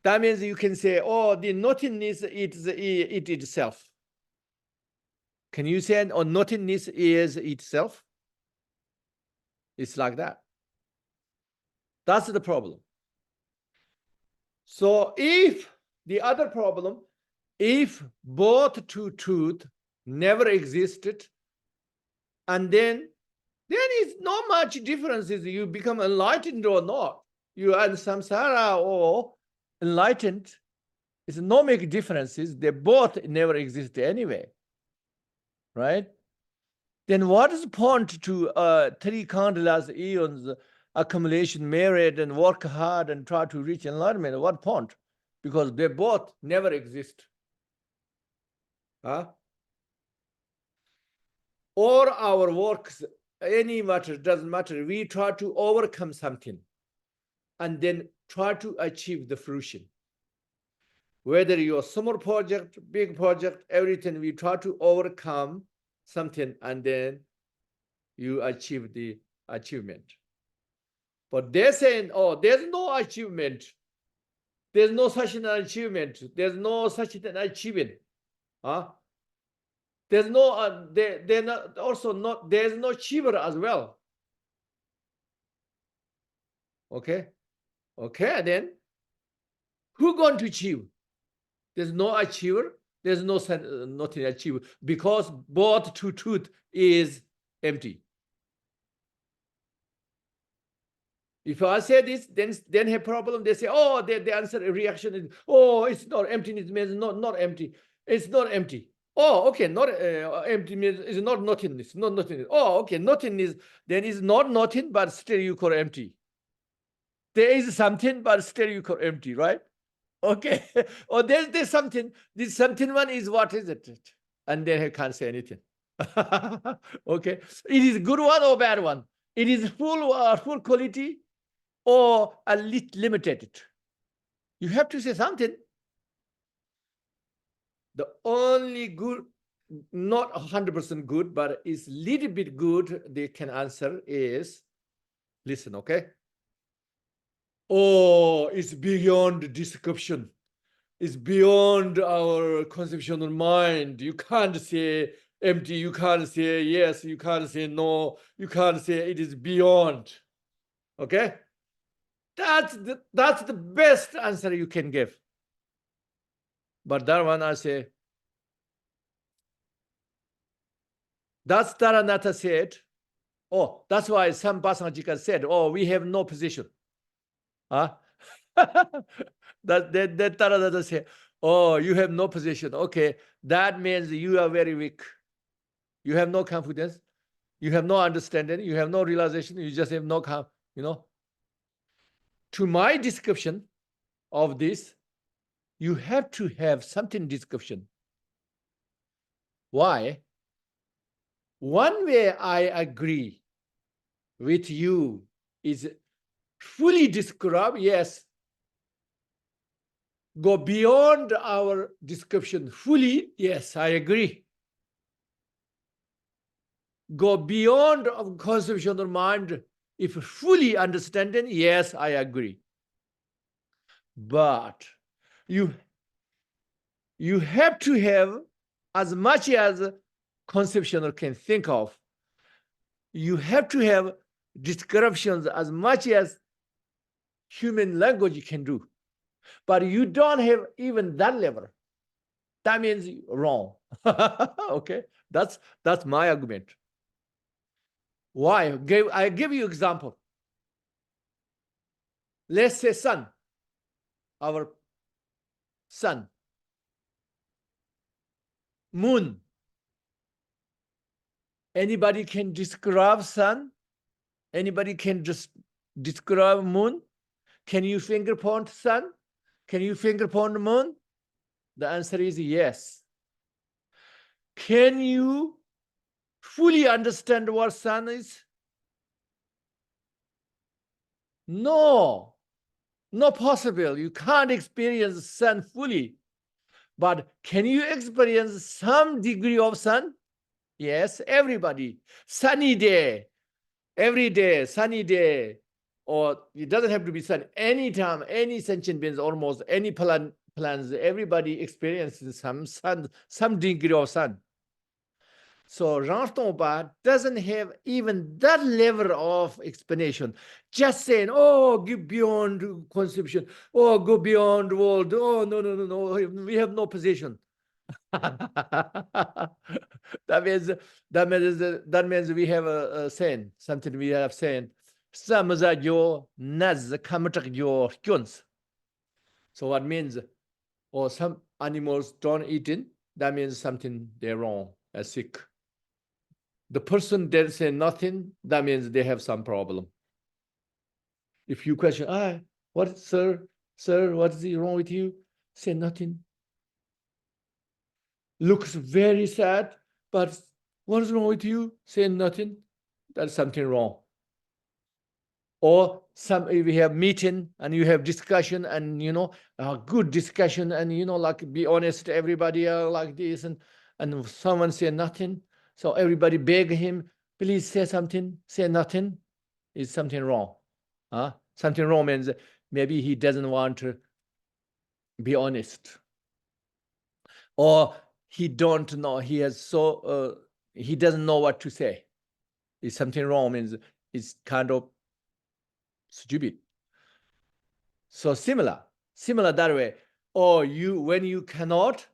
That means you can say, oh, the nothingness is it itself. Can you say, oh, nothingness is itself? It's like that. That's the problem. So if the other problem, if both two truths never existed, and then there is no much differences. You become enlightened or not. You are in samsara or enlightened. It's no make differences. They both never exist anyway, right? Then what is the point to 3 countless eons accumulation, merit, and work hard and try to reach enlightenment? What point? Because they both never exist. Huh? All our works, any matter, doesn't matter. We try to overcome something and then try to achieve the fruition. Whether you're small project, big project, everything, we try to overcome something, and then you achieve the achievement. But they're saying, oh, there's no achievement. There's no such an achievement. There's no such an achievement. Huh? There's no, they're not also not, there's no achiever as well. Okay. Okay, then who going to achieve? There's no achiever. There's no nothing achiever because both two truth is empty. If I say this, then have problem. They say, oh, the answer reaction is, oh, it's not emptiness means not empty. It's not empty. Oh, okay, not empty means is not nothingness, not nothingness. Oh, okay, nothingness then is not nothing, but still you call empty. There is something, but still you call empty, right? Okay. Or there's something. This something one is what is it? And then I can't say anything. Okay. It is good one or bad one. It is full quality or a little limited. You have to say something. The only good, not 100% good, but is little bit good they can answer is, listen, okay? Oh, it's beyond description. It's beyond our conceptual mind. You can't say empty. You can't say yes. You can't say no. You can't say it is beyond. Okay? That's the best answer you can give. But that one I say, that's Taranatha said. Oh, that's why some Pasangajika said, oh, we have no position. Huh? that Taranatha said, oh, you have no position. Okay, that means you are very weak. You have no confidence. You have no understanding. You have no realization. You just have no, To my description of this, you have to have something description. Why? One way I agree with you is fully describe, yes. Go beyond our description fully, yes, I agree. Go beyond of conceptual mind, if fully understanding, yes, I agree. But you have to have as much as conceptual can think of. You have to have descriptions as much as human language can do. But you don't have even that level. That means wrong. Okay, that's my argument. Why? I give you example. Let's say sun, our sun, moon. Anybody can describe sun? Anybody can just describe moon? Can you finger point sun? Can you finger point the moon? The answer is yes. Can you fully understand what sun is? No, not possible. You can't experience sun fully. But can you experience some degree of sun? Yes, everybody. Sunny day, every day, sunny day. Or it doesn't have to be sun. Anytime, any sentient beings, almost any plants, everybody experiences some sun, some degree of sun. So Zhentong Nyingpo doesn't have even that level of explanation. Just saying, oh, go beyond conception, oh, go beyond world. Oh, no, we have no position. that means we have a saying, something we have saying. So what means, or some animals don't eat it, that means something they're wrong, sick. The person that say nothing, that means they have some problem. If you question, what, sir, what is wrong with you? Say nothing. Looks very sad, but what is wrong with you? Say nothing. That's something wrong. Or we have meeting and you have discussion and good discussion and like be honest to everybody like this and someone say nothing. So everybody beg him, please say something, say nothing. Is something wrong? Something wrong means maybe he doesn't want to be honest. Or he don't know, he doesn't know what to say. Is something wrong means it's kind of stupid. So similar that way. Or when you cannot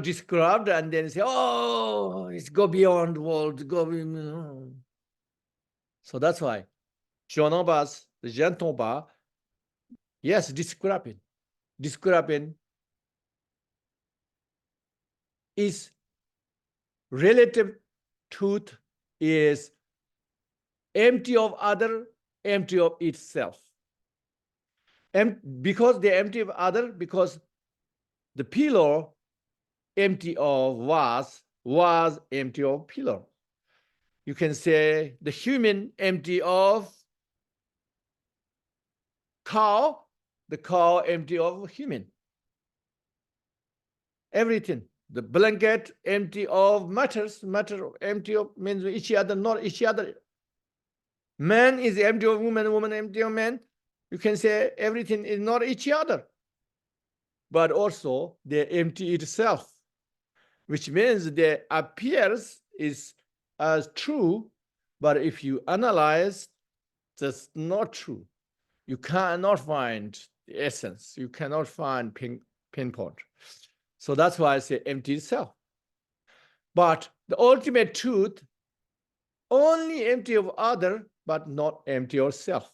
describe and then say, oh, it's go beyond world, go beyond. So that's why Jonobas, the Zhentong, yes, describing is relative truth is empty of other, empty of itself. And because they're empty of other, because the pillar empty of was empty of pillar. You can say the human empty of cow, the cow empty of human. Everything. The blanket empty of matter empty of means each other, not each other. Man is empty of woman, woman empty of man. You can say everything is not each other, but also they empty itself, which means the appears is as true, but if you analyze, that's not true. You cannot find the essence. You cannot find pinpoint. So that's why I say empty itself. But the ultimate truth, only empty of other, but not empty of self.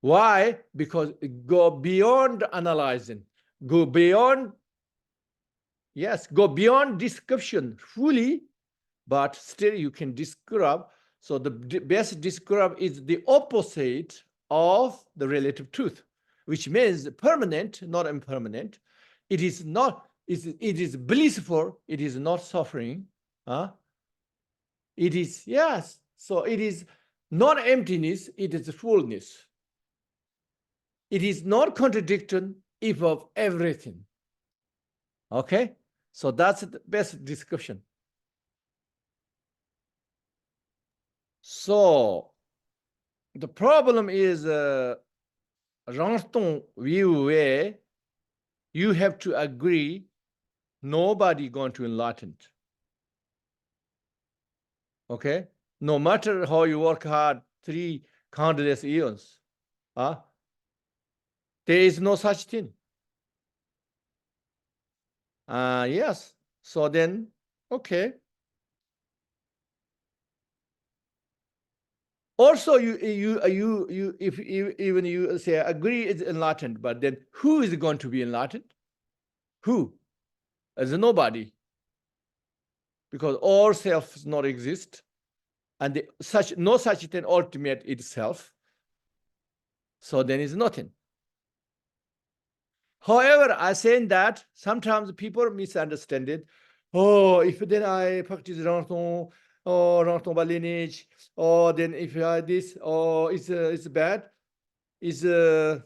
Why? Because it go beyond analyzing, go beyond description fully, but still you can describe. So the best describe is the opposite of the relative truth, which means permanent, not impermanent. It is not, it is blissful, it is not suffering. It is, yes, so it is not emptiness, it is fullness. It is not contradiction if of everything. Okay, so that's the best description. So the problem is Zhentong view where you have to agree nobody going to enlighten. Okay, no matter how you work hard, 3 countless eons, there is no such thing. Yes, so then, okay. Also, if even you say agree is enlightened, but then who is going to be enlightened? Who? As nobody, because all selves not exist, and no such thing ultimate itself. So then is nothing. However, I saying that sometimes people misunderstand it. Oh, if then I practice Zhentong or Zhentong by lineage, or then if I this, or it's bad, is no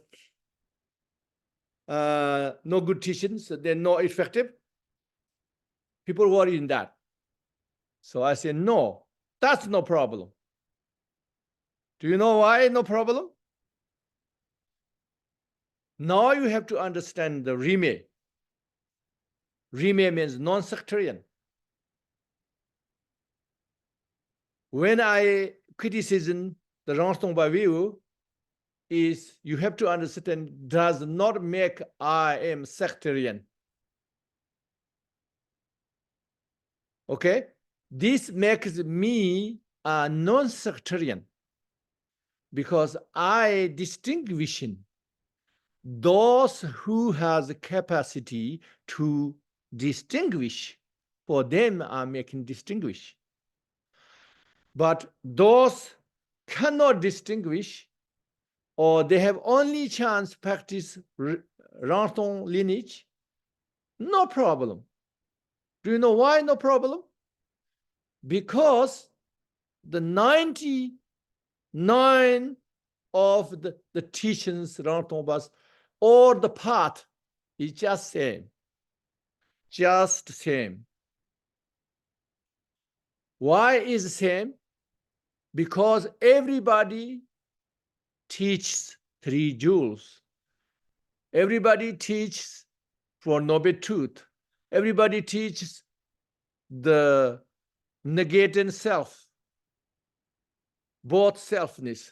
good teachings, then no effective. People worry in that. So I say, no, that's no problem. Do you know why no problem? Now you have to understand the Rime. Rime means non-sectarian. When I criticize the Zhentong by view, is you have to understand does not make I am sectarian. Okay? This makes me a non-sectarian because I distinguishing those who has the capacity to distinguish. For them, I'm making distinguish. But those cannot distinguish, or they have only chance practice Zhentong lineage, no problem. Do you know why no problem? Because the 99 of the teachings Zhentong Bas, or the path is just same. Just same. Why is the same? Because everybody teaches 3 jewels. Everybody teaches for noble truth. Everybody teaches the negating self, both selfness.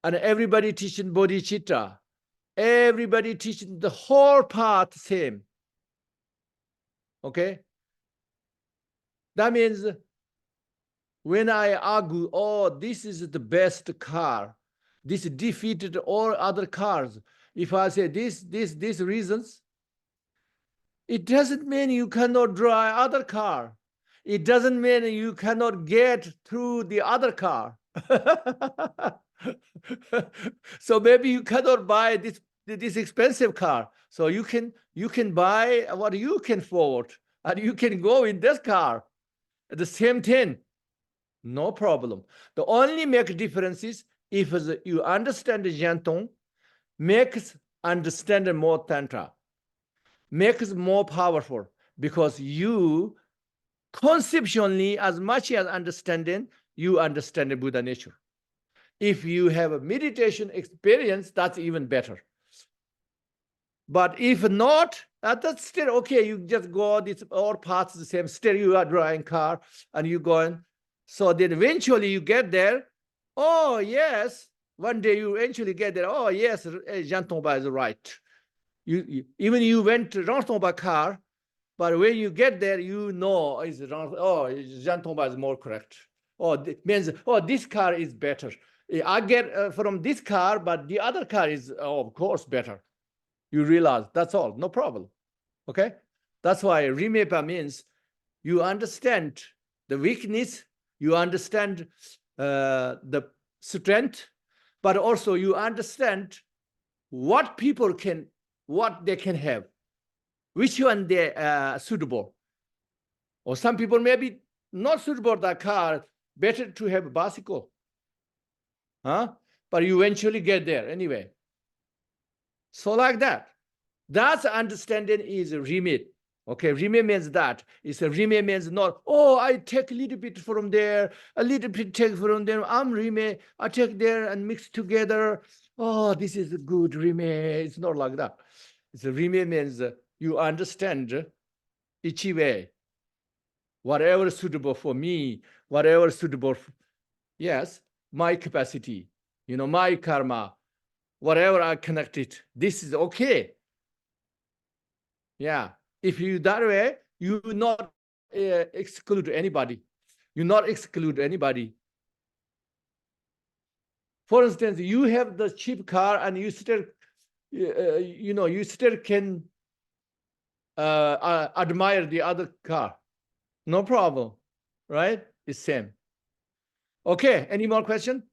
And everybody teaching bodhicitta. Everybody teaching the whole path same. Okay? That means when I argue, oh, this is the best car, this defeated all other cars. If I say these reasons, it doesn't mean you cannot drive other car. It doesn't mean you cannot get through the other car. So maybe you cannot buy this expensive car. So you can buy what you can afford, and you can go in this car. The same thing. No problem. The only make difference is if you understand the Zhentong, makes understand more Tantra, makes more powerful, because you conceptually, as much as understanding, you understand the Buddha nature. If you have a meditation experience, that's even better. But if not, that's still okay. You just go, this all paths the same. Still you are driving car and you going. So then eventually you get there. Oh, yes. One day you eventually get there. Oh, yes, Zhentongpa is right. Even you went to Zhentongpa car, but when you get there, you know, Zhentongpa is more correct. Oh, means, oh, this car is better. I get from this car, but the other car is, of course, better. You realize that's all, no problem. Okay? That's why Rinpoche means you understand the weakness, you understand the strength, but also you understand what people can, what they can have, which one they are suitable. Or some people may be not suitable for that car, better to have a bicycle. Huh? But you eventually get there anyway. So like that. That's understanding is remit. Okay, remit means that. It's a remit means not, oh, I take a little bit from there, a little bit take from there. I'm remit, I take there and mix together. Oh, this is a good remit. It's not like that. It's a remit means you understand each way. Whatever suitable for me, whatever suitable for, yes, my capacity, my karma, whatever I connected, this is okay. Yeah, if you that way, you not exclude anybody. You not exclude anybody. For instance, you have the cheap car and you still, you still can admire the other car. No problem, right? It's same. Okay, any more question?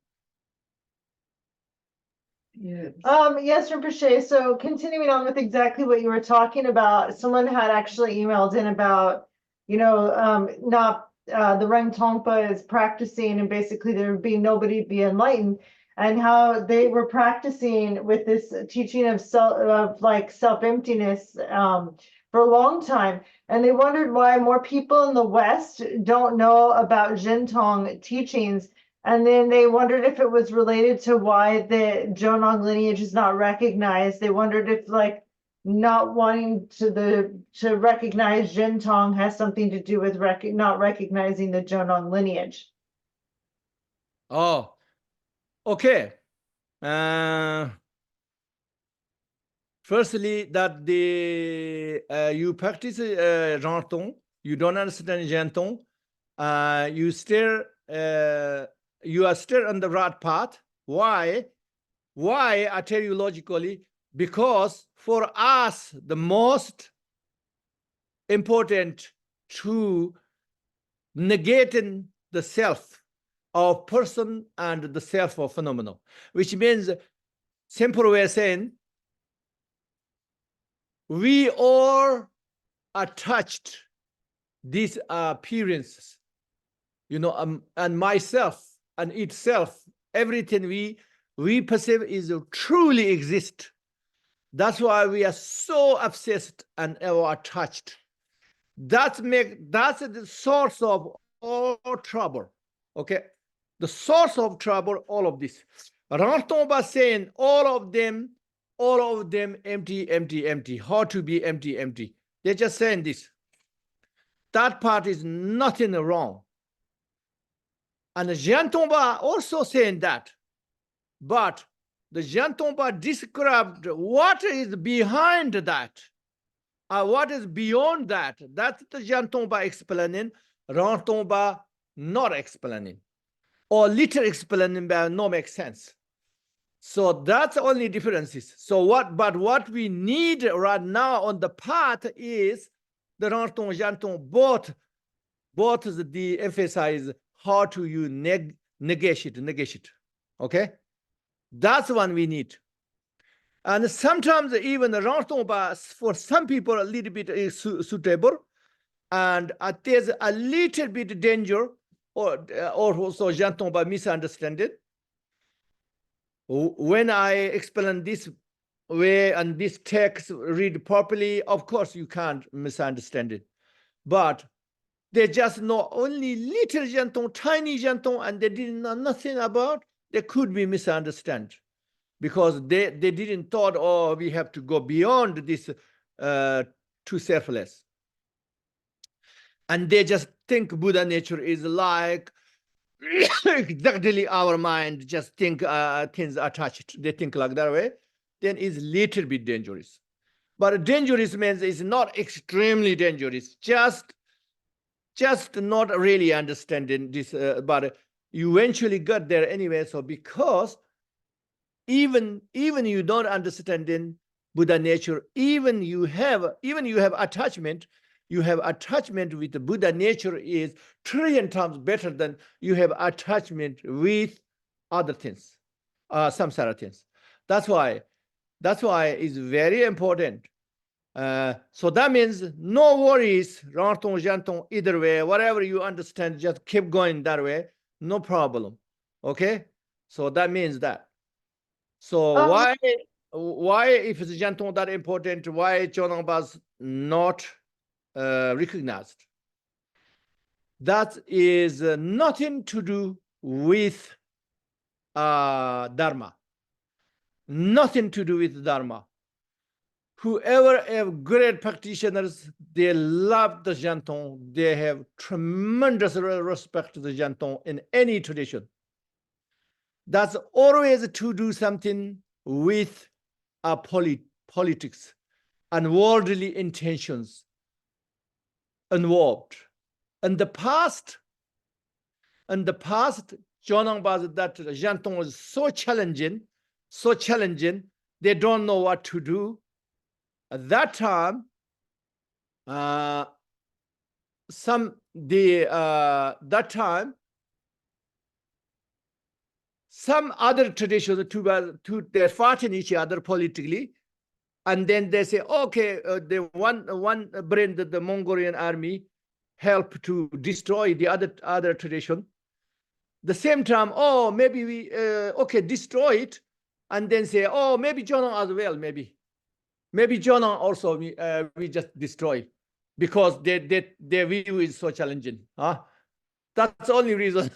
Yes, Rinpoche. So continuing on with exactly what you were talking about, someone had actually emailed in about, not the Reng Tongpa is practicing, and basically there would be nobody be enlightened, and how they were practicing with this teaching of self-emptiness for a long time, and they wondered why more people in the West don't know about Zhentong teachings. And then they wondered if it was related to why the Zhonong lineage is not recognized. They wondered if not wanting to recognize Zhentong has something to do with not recognizing the Zhonong lineage. Oh, okay. Firstly, that you practice Zhentong, you don't understand Zhentong, you are still on the right path. Why? Why? I tell you logically, because for us, the most important to negating the self of person and the self of phenomenon, which means, simple way of saying, we all attached these appearances, and myself and itself, everything we perceive is truly exist. That's why we are so obsessed and attached. That's the source of trouble. Okay, the source of trouble, all of this. Rantomba saying all of them empty, empty, empty. How to be empty, empty. They're just saying this. That part is nothing wrong. And Zhentong also saying that. But the Zhentong described what is behind that. What is beyond that? That's the Zhentong explaining, Rantomba not explaining. Or little explaining but no make sense. So that's only differences. So what we need right now on the path is the Rantong, Zhentong both the emphasize how to you negate it. Okay? That's one we need. And sometimes even the Rantong for some people a little bit is suitable, and there's a little bit danger or also Zhentong misunderstanding. When I explain this way and this text read properly, of course you can't misunderstand it. But they just know only little Zhentong, tiny Zhentong, and they didn't know nothing about. They could be misunderstood because they didn't thought, oh, we have to go beyond this to selfless. And they just think Buddha nature is like exactly our mind, just think things attached. They think like that way, then it's little bit dangerous. But dangerous means it's not extremely dangerous, just not really understanding this, but you eventually got there anyway. So because even you don't understanding Buddha nature, even you have attachment, with the Buddha nature is trillion times better than you have attachment with other things, samsara things. That's why it's very important. So that means no worries, Rantong, Zhentong, either way, whatever you understand, just keep going that way, no problem. Okay? So that means that. So why if it's Zhentong that important, why Chonangpa's not recognized? That is nothing to do with Dharma. Nothing to do with Dharma. Whoever have great practitioners, they love the Zhentong. They have tremendous respect to the Zhentong in any tradition. That's always to do something with politics and worldly intentions involved. In the past, Chonangpa, that Zhentong was so challenging, they don't know what to do. At that time, some other traditions they're fighting each other politically, and then they say, okay, the one bring the Mongolian army help to destroy the other tradition. The same time, oh, maybe we destroy it, and then say, oh, maybe Jonang as well, maybe Jonang also we just destroy because their view is so challenging. That's the only reason.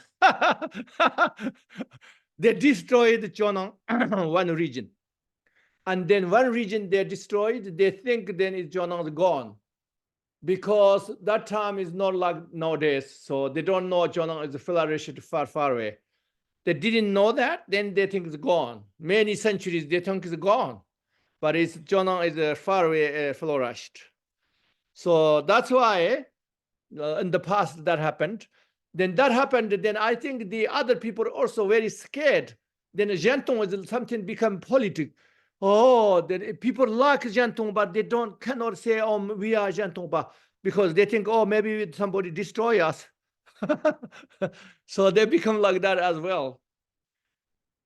They destroyed Jonang, one region. And then one region they destroyed, they think then Jonang is gone. Because that time is not like nowadays. So they don't know Jonang is flourished far, far away. They didn't know that, then they think it's gone. Many centuries, they think it's gone. But Jonang is far away flourished. So that's why in the past that happened. Then I think the other people are also very scared. Then Zhentong is something become politic. Oh, then people like Zhentong, but they cannot say, oh, we are Zhentong, because they think, oh, maybe somebody destroy us. So they become like that as well.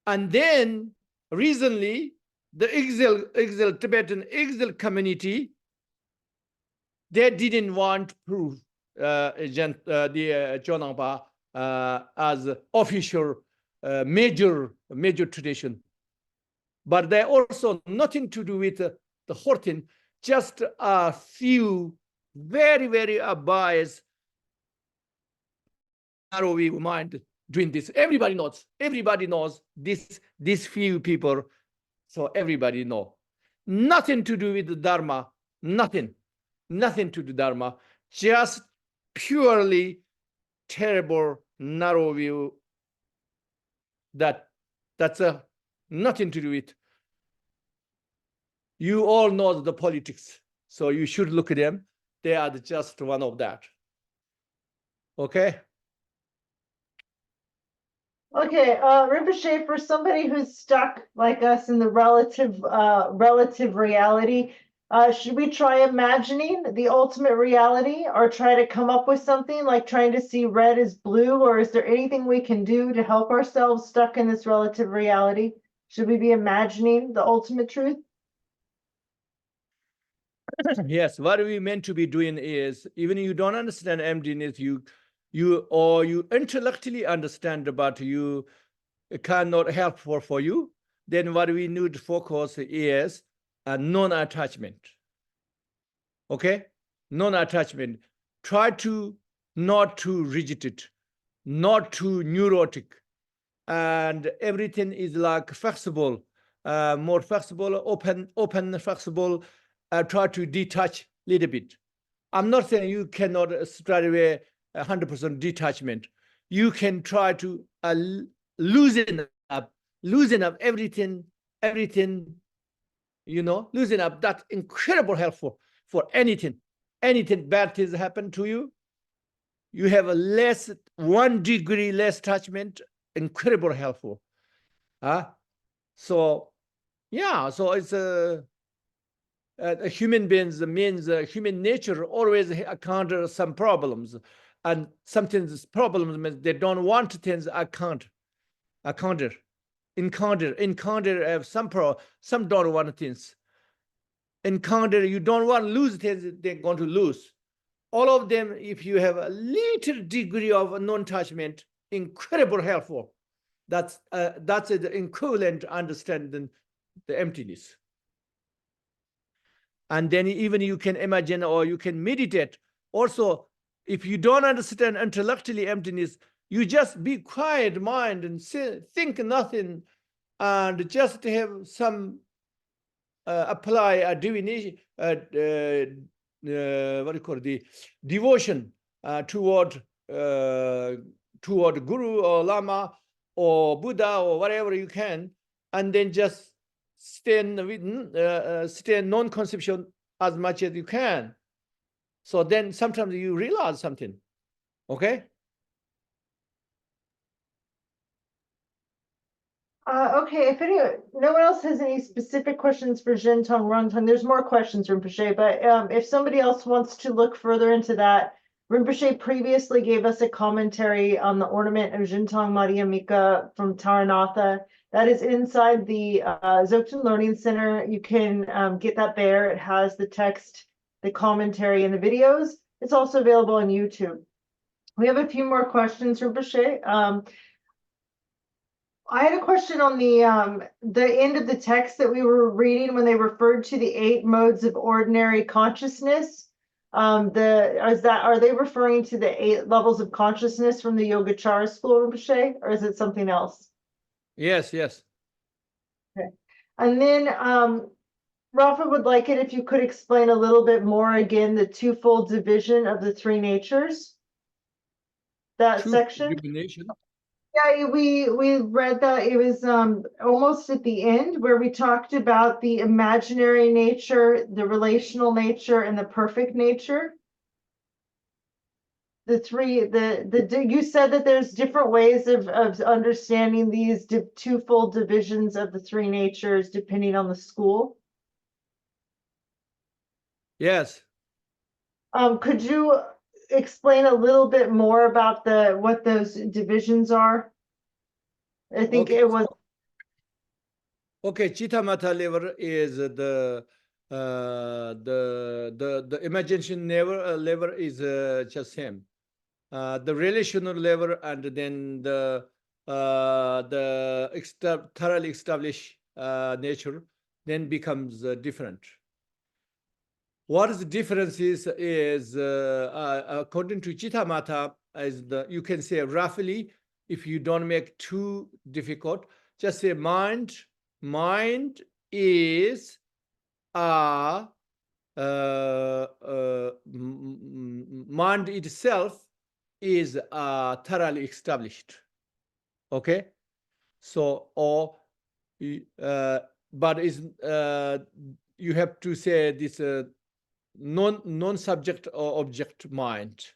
And then recently, the exile Tibetan exile community, they didn't want proof the Chonangpa as official major tradition. But they also nothing to do with the whole thing, just a few very, very biased narrow view mind doing this. Everybody knows. Everybody knows this. These few people. So everybody know. Nothing to do with the Dharma. Nothing. Nothing to do Dharma. Just purely terrible narrow view. That's nothing to do with. You all know the politics, so you should look at them. They are just one of that. Okay. Okay, Rinpoche, for somebody who's stuck like us in the relative reality, should we try imagining the ultimate reality or try to come up with something like trying to see red as blue, or is there anything we can do to help ourselves stuck in this relative reality? Should we be imagining the ultimate truth? Yes, what we meant to be doing is, even you don't understand emptiness, you intellectually understand, but you cannot help for you, then what we need to focus is a non-attachment. Okay? Non-attachment. Try to not too rigid, not too neurotic, and everything is like flexible, more flexible, open, flexible. Try to detach a little bit. I'm not saying you cannot straight away 100% detachment. You can try to loosen up everything, loosen up. That's incredible helpful for anything bad things happen to you. You have a 1 degree less attachment, incredible helpful. So yeah, so it's human beings means human nature always encounter some problems, and sometimes problems means they don't want things encounter some don't want things encounter. You don't want to lose things, they're going to lose all of them. If you have a little degree of non-attachment, incredible helpful. That's the equivalent to understanding the emptiness. And then even you can imagine or you can meditate. Also, if you don't understand intellectually emptiness, you just be quiet mind and think nothing, and just have some apply a divination, what do you call it, the devotion toward Guru or Lama or Buddha or whatever you can, and then just stay non-conception as much as you can. So then sometimes you realize something. Okay. Okay, if no one else has any specific questions for Zhentong Rangtong, there's more questions, Rinpoche, but if somebody else wants to look further into that, Rinpoche previously gave us a commentary on the ornament of Zhentong Madhyamika from Taranatha. That is inside the Dzogchen Learning Center. You can get that there. It has the text, the commentary, and the videos. It's also available on YouTube. We have a few more questions, Rinpoche. I had a question on the end of the text that we were reading when they referred to the 8 modes of ordinary consciousness. Are they referring to the 8 levels of consciousness from the Yogacara school, Rinpoche, or is it something else? Yes. Okay. And then Rafa would like it if you could explain a little bit more again the twofold division of the 3 natures. That section. Yeah, we read that. It was almost at the end where we talked about the imaginary nature, the relational nature, and the perfect nature. You said that there's different ways of understanding these twofold divisions of the 3 natures depending on the school. Yes. Could you explain a little bit more about what those divisions are? I think it was. Okay, Chitta-Mata level is the imagination level is just same. The relational level and then the thoroughly established nature then becomes different. What is the difference is according to Chitta-Mata, as the, you can say roughly, if you don't make too difficult, just say mind is mind itself is thoroughly established. Okay, so or but is you have to say this non-subject or object mind.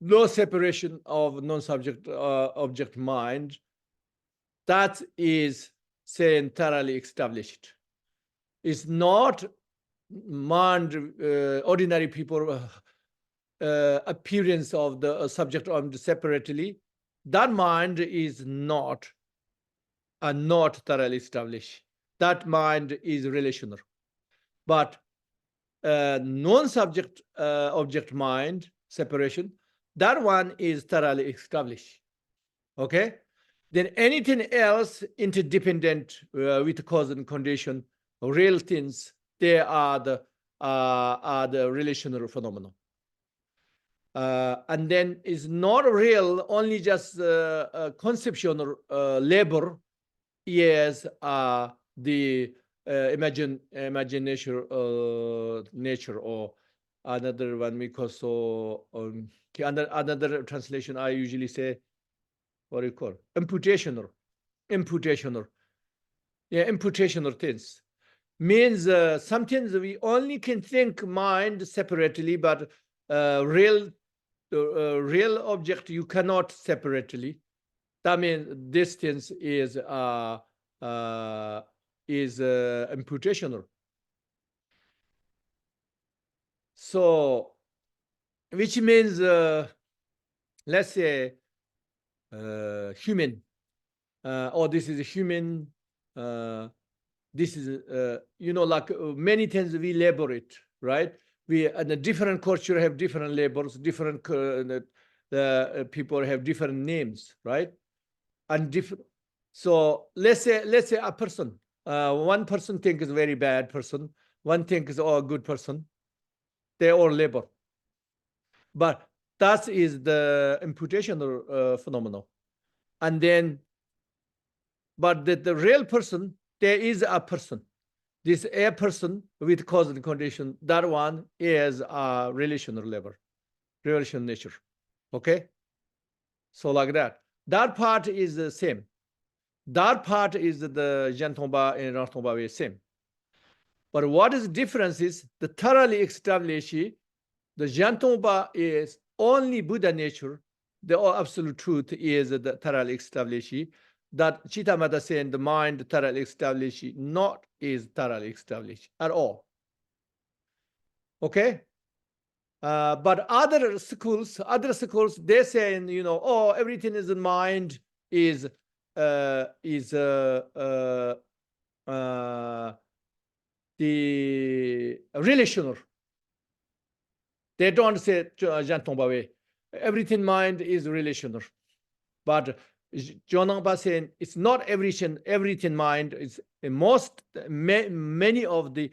No separation of non-subject object mind. That is saying thoroughly established. It's not mind ordinary people appearance of the subject object separately. That mind is not thoroughly established. That mind is relational. But non-subject object mind separation, that one is thoroughly established. Okay? Then anything else interdependent with cause and condition, real things, they are the relational phenomenon. And then is not real, only just conceptual labor is the imagination nature, or another one we call so another translation I usually say, what do you call imputational. Yeah, imputational things means some things we only can think mind separately, but real object you cannot separately. That means this things is imputational. So which means let's say human, or this is a human, this is like many things we label it, right? We and the different culture have different labels, different people have different names, right? And different. So let's say a person, one person thinks is a very bad person, one thinks a good person. They all label, but that is the imputational phenomenon. And then, but the real person, there is a person. This a person with cause and condition, that one is a relational level, relational nature. Okay? So like that. That part is the same. That part is the Zhentong and Rahtong way same. But what is the difference is the thoroughly established, the Zhentong is only Buddha nature, the absolute truth is the thoroughly established. That Chittamata saying the mind thoroughly established, not is thoroughly established at all. Okay? But other schools, they're saying, oh, everything is in mind is the relational. They don't say Zhentong way. Everything mind is relational. But Jonangpa saying it's not everything mind. It's many of the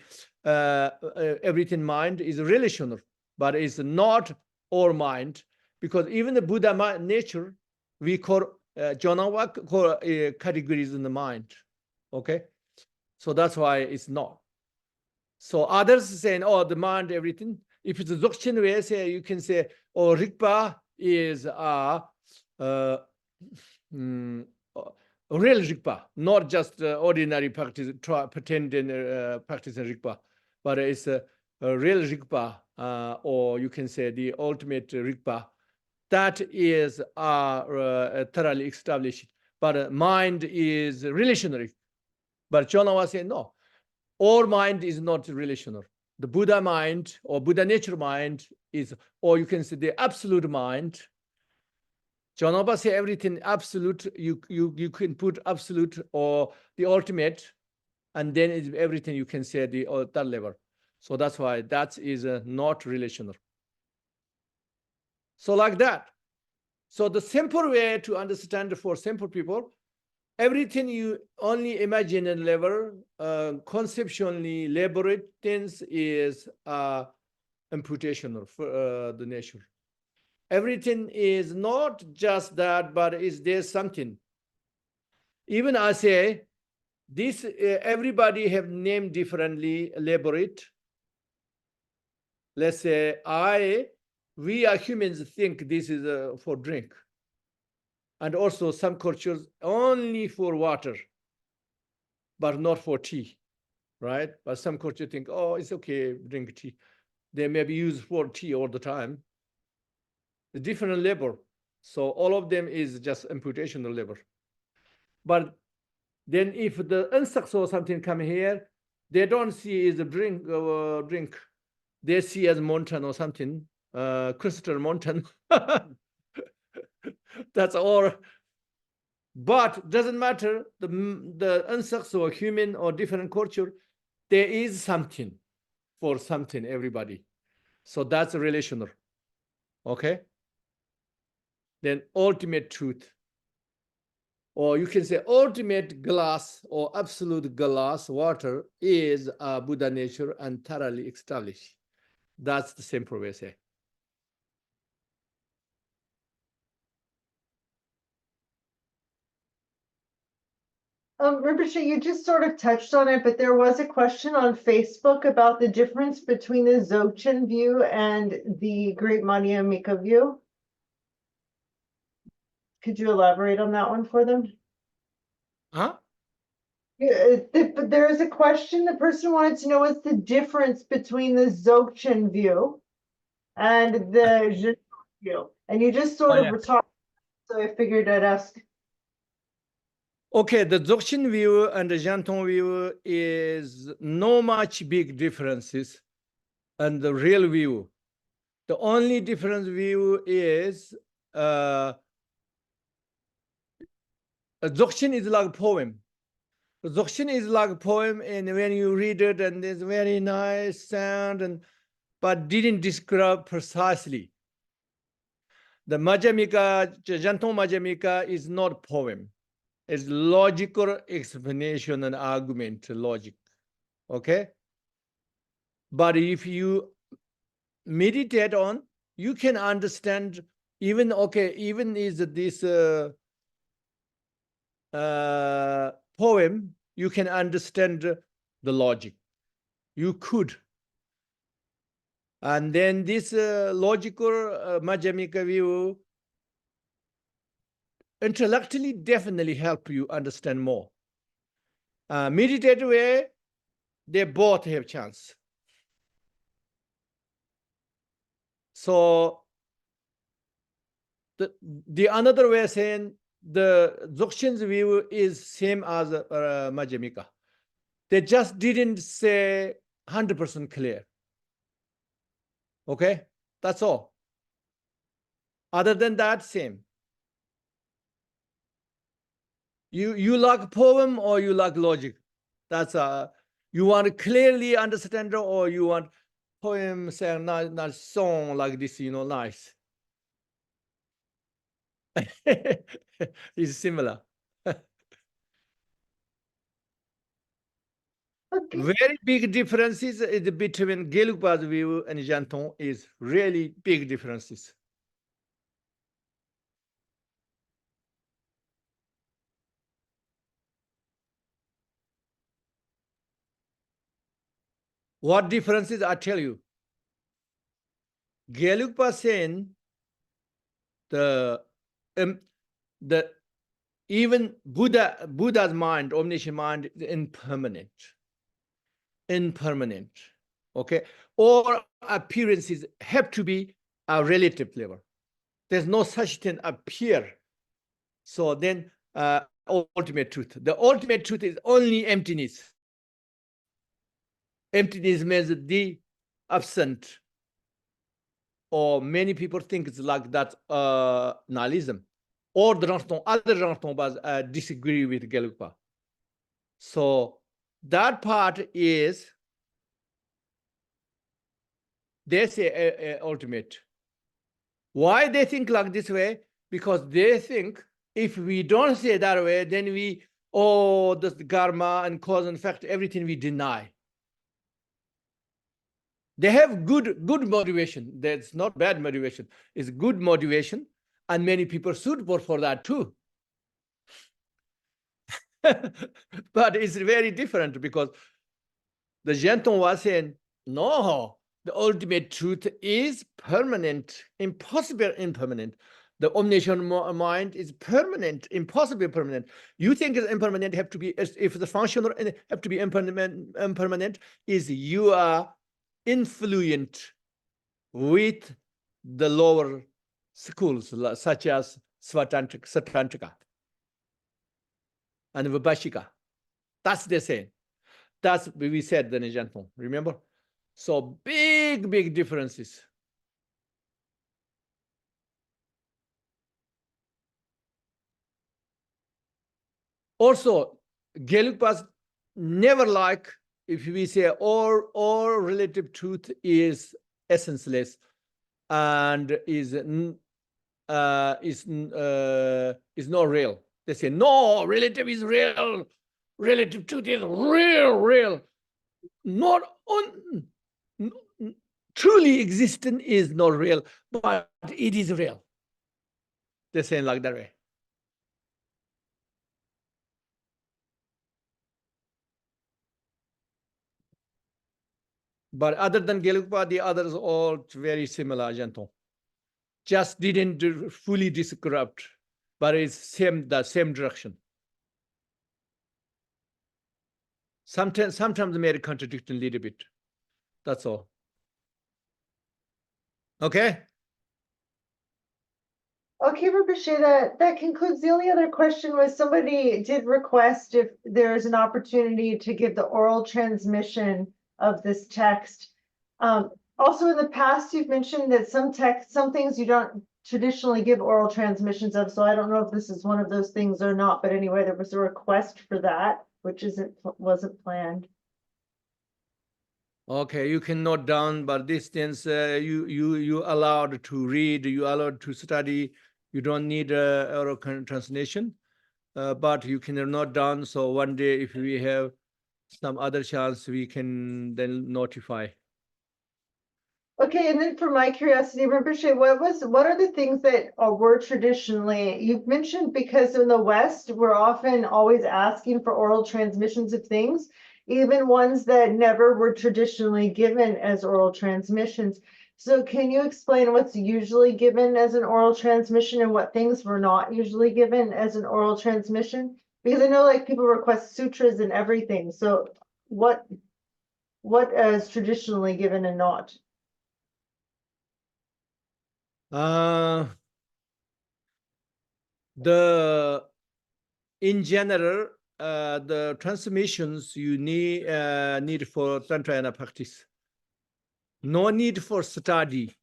everything mind is relational, but it's not all mind, because even the Buddha nature we call Jonangpa call categories in the mind. Okay, so that's why it's not. So others saying, oh, the mind everything. If it's a Dzogchen way, say you can say, oh, Rigpa is real Rigpa, not just ordinary practice, pretending practicing Rigpa, but it's a real Rigpa, or you can say the ultimate Rigpa. That is thoroughly established, but mind is relational. But Chona was saying, no, all mind is not relational. The Buddha mind or Buddha nature mind is, or you can say the absolute mind. Jonangpa say everything absolute, you can put absolute or the ultimate, and then it's everything you can say the that level. So that's why that is not relational. So like that. So the simple way to understand for simple people, everything you only imagine and level, conceptually elaborate things is imputational for the nature. everything is not just that, but is there something? Even I say, this everybody have named differently, elaborate. Let's say we are humans think this is for drink. And also some cultures only for water, but not for tea, right? But some cultures think, oh, it's okay, drink tea. They may be used for tea all the time. The different labor. So all of them is just imputational labor. But then if the insects or something come here, they don't see as a drink. They see as mountain or something, crystal mountain. That's all. But doesn't matter, the insects or human or different culture, there is something for something, everybody. So that's relational, okay? Then ultimate truth. Or you can say ultimate glass or absolute glass water is Buddha nature and thoroughly established. That's the simple way to say. Rinpoche, you just sort of touched on it, but there was a question on Facebook about the difference between the Dzogchen view and the Great Madhyamika view. Could you elaborate on that one for them? Huh? There is a question. The person wanted to know what's the difference between the Dzogchen view and the Zhentong view. And you just sort of were talking, so I figured I'd ask. Okay, the Dzogchen view and the Zhentong view is no much big differences, and the real view. The only difference view is a Dzogchen is like a poem. The Dzogchen is like a poem, and when you read it, and it's very nice sound, but didn't describe precisely. The Madhyamika, Zhentong Madhyamika is not poem. It's logical explanation and argument, logic, okay? But if you meditate on, you can understand even, okay, even is this poem, you can understand the logic. You could. And then this logical Madhyamika view intellectually definitely help you understand more. Meditative way, they both have chance. So the another way of saying the Dzogchen's view is same as Madhyamika. They just didn't say 100% clear. Okay, that's all. Other than that, same. You like poem or you like logic? That's you want to clearly understand or you want poem saying not song like this, you know, nice. It's similar. Okay. Very big differences between Gelugpa's view and Zhentong is really big differences. What differences I tell you? Gelugpa saying the even Buddha's mind, omniscient mind, is impermanent, okay? All appearances have to be a relative level. There's no such thing appear. So then ultimate truth. The ultimate truth is only emptiness. Emptiness means the absent. Or many people think it's like that nihilism. Or the other Zhentong disagree with Gelugpa. So that part is, they say ultimate. Why they think like this way? Because they think if we don't say that way, then we, the karma and cause and effect, everything we deny. They have good motivation. That's not bad motivation. It's good motivation, and many people suitable for that too. But it's very different because the Zhentong was saying, no, the ultimate truth is permanent, impossible impermanent. The omniscient mind is permanent, impossible permanent. You think it's impermanent, have to be, if the functional have to be impermanent, is you are influent with the lower schools, such as Satantrika and Vibhashika. That's the same. That's what we said then in Zhentong, remember? So big differences. Also, Gelugpas never like if we say all relative truth is essenceless and is not real. They say no, relative is real. Relative truth is real. Not on truly existent is not real, but it is real. They're saying like that way. But other than Gelugpa, the others all very similar, Zhentong. Just didn't fully disrupt, but it's the same direction. Sometimes made a contradiction a little bit. That's all. Okay. Okay, Rinpoche, that concludes. The only other question was somebody did request if there's an opportunity to give the oral transmission of this text. Also, in the past, you've mentioned that some things you don't traditionally give oral transmissions of, so I don't know if this is one of those things or not, but anyway, there was a request for that, which wasn't planned. Okay, you can note down, but this things you allowed to read, you allowed to study. You don't need oral translation, but you can note down. So one day, if we have some other chance, we can then notify. Okay, and then for my curiosity, Rinpoche, what are the things that were traditionally, you've mentioned because in the West, we're often always asking for oral transmissions of things, even ones that never were traditionally given as oral transmissions. So can you explain what's usually given as an oral transmission and what things were not usually given as an oral transmission? Because I know like people request sutras and everything. So what is traditionally given and not? In general, the transmissions you need for Tantrayana practice. No need for study.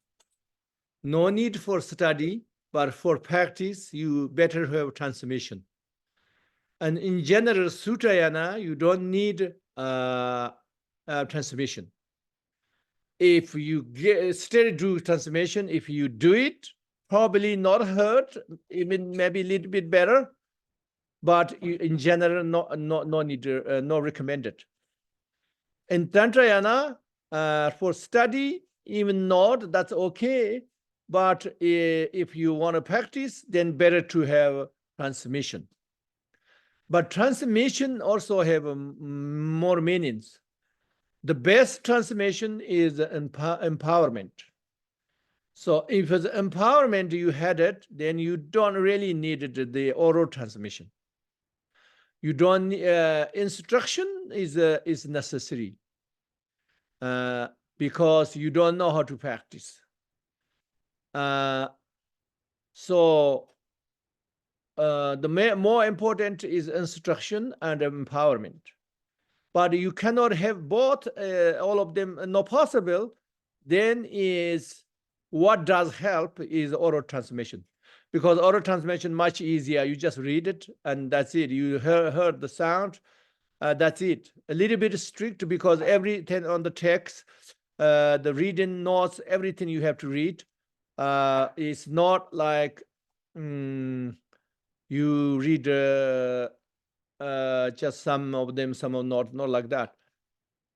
No need for study, but for practice, you better have transmission. And in general, Sutrayana, you don't need transmission. If you still do transmission, if you do it, probably not hurt, even maybe a little bit better, but in general, no need, no recommended. In Tantrayana, for study, even not, that's okay. But if you want to practice, then better to have transmission. But transmission also have more meanings. The best transmission is empowerment. So if it's empowerment you had it, then you don't really need the oral transmission. You don't, instruction is necessary because you don't know how to practice. So the more important is instruction and empowerment. But you cannot have both, all of them, not possible. Then is what does help is oral transmission, because oral transmission much easier. You just read it and that's it. You heard the sound, that's it. A little bit strict because everything on the text, the reading notes, everything you have to read. It's not like you read just some of them, some of not like that.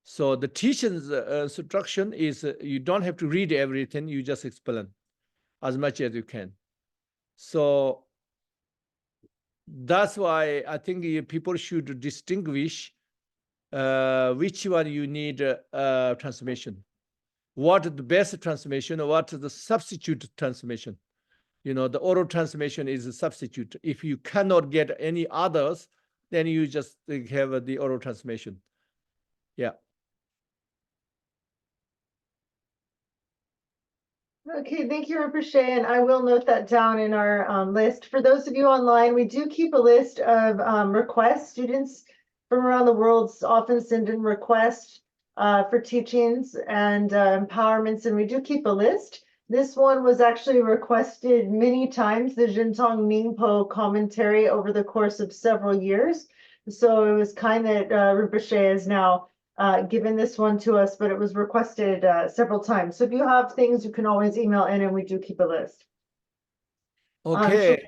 So the teaching's instruction is you don't have to read everything, you just explain as much as you can. So that's why I think people should distinguish which one you need transformation. What is the best transformation, or what is the substitute transformation? You know, the oral transformation is a substitute. If you cannot get any others, then you just have the oral transformation. Yeah. Okay, thank you, Rinpoche, and I will note that down in our list. For those of you online, we do keep a list of requests. Students from around the world often send in requests for teachings and empowerments, and we do keep a list. This one was actually requested many times, the Zhentong Nyingpo commentary over the course of several years. So it was kind that Rinpoche is now given this one to us, but it was requested several times. So if you have things, you can always email in, and we do keep a list. Okay.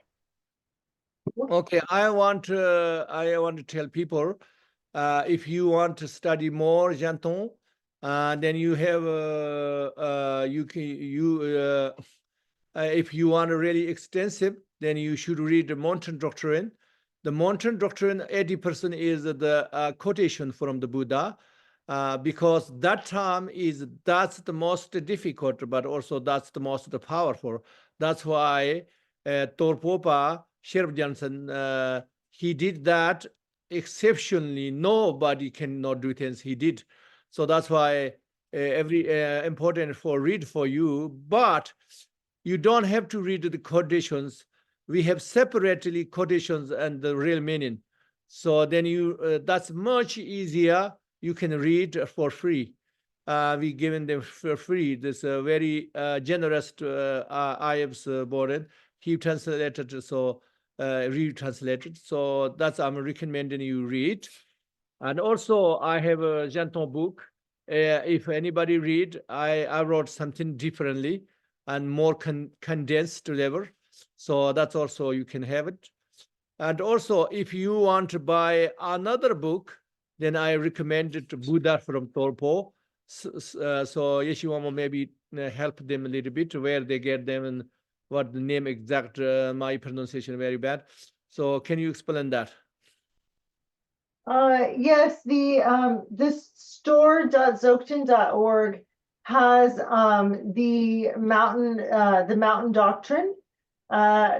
Okay. I want to tell people, if you want to study more Zhentong, then you have if you want a really extensive, then you should read the Mountain Doctrine. The Mountain Doctrine, 80% is the quotation from the Buddha, because that time that's the most difficult, but also that's the most powerful. That's why Torpopa, Sherp Johnson, he did that exceptionally. Nobody cannot do things he did. So that's why every important for read for you, but you don't have to read the quotations. We have separately quotations and the real meaning. So then you that's much easier. You can read for free. We given them for free. This very generous IEP's board. He translated, so retranslated. So that's I'm recommending you read. And also I have a Zhentong book. If anybody read, I wrote something differently and more condensed level. So that's also you can have it. And also, if you want to buy another book, then I recommend it to Buddha from Torpo. So Yeshiwamo maybe help them a little bit where they get them and what the name exact. My pronunciation very bad. So can you explain that? Yes, this store.zokten.org has the mountain doctrine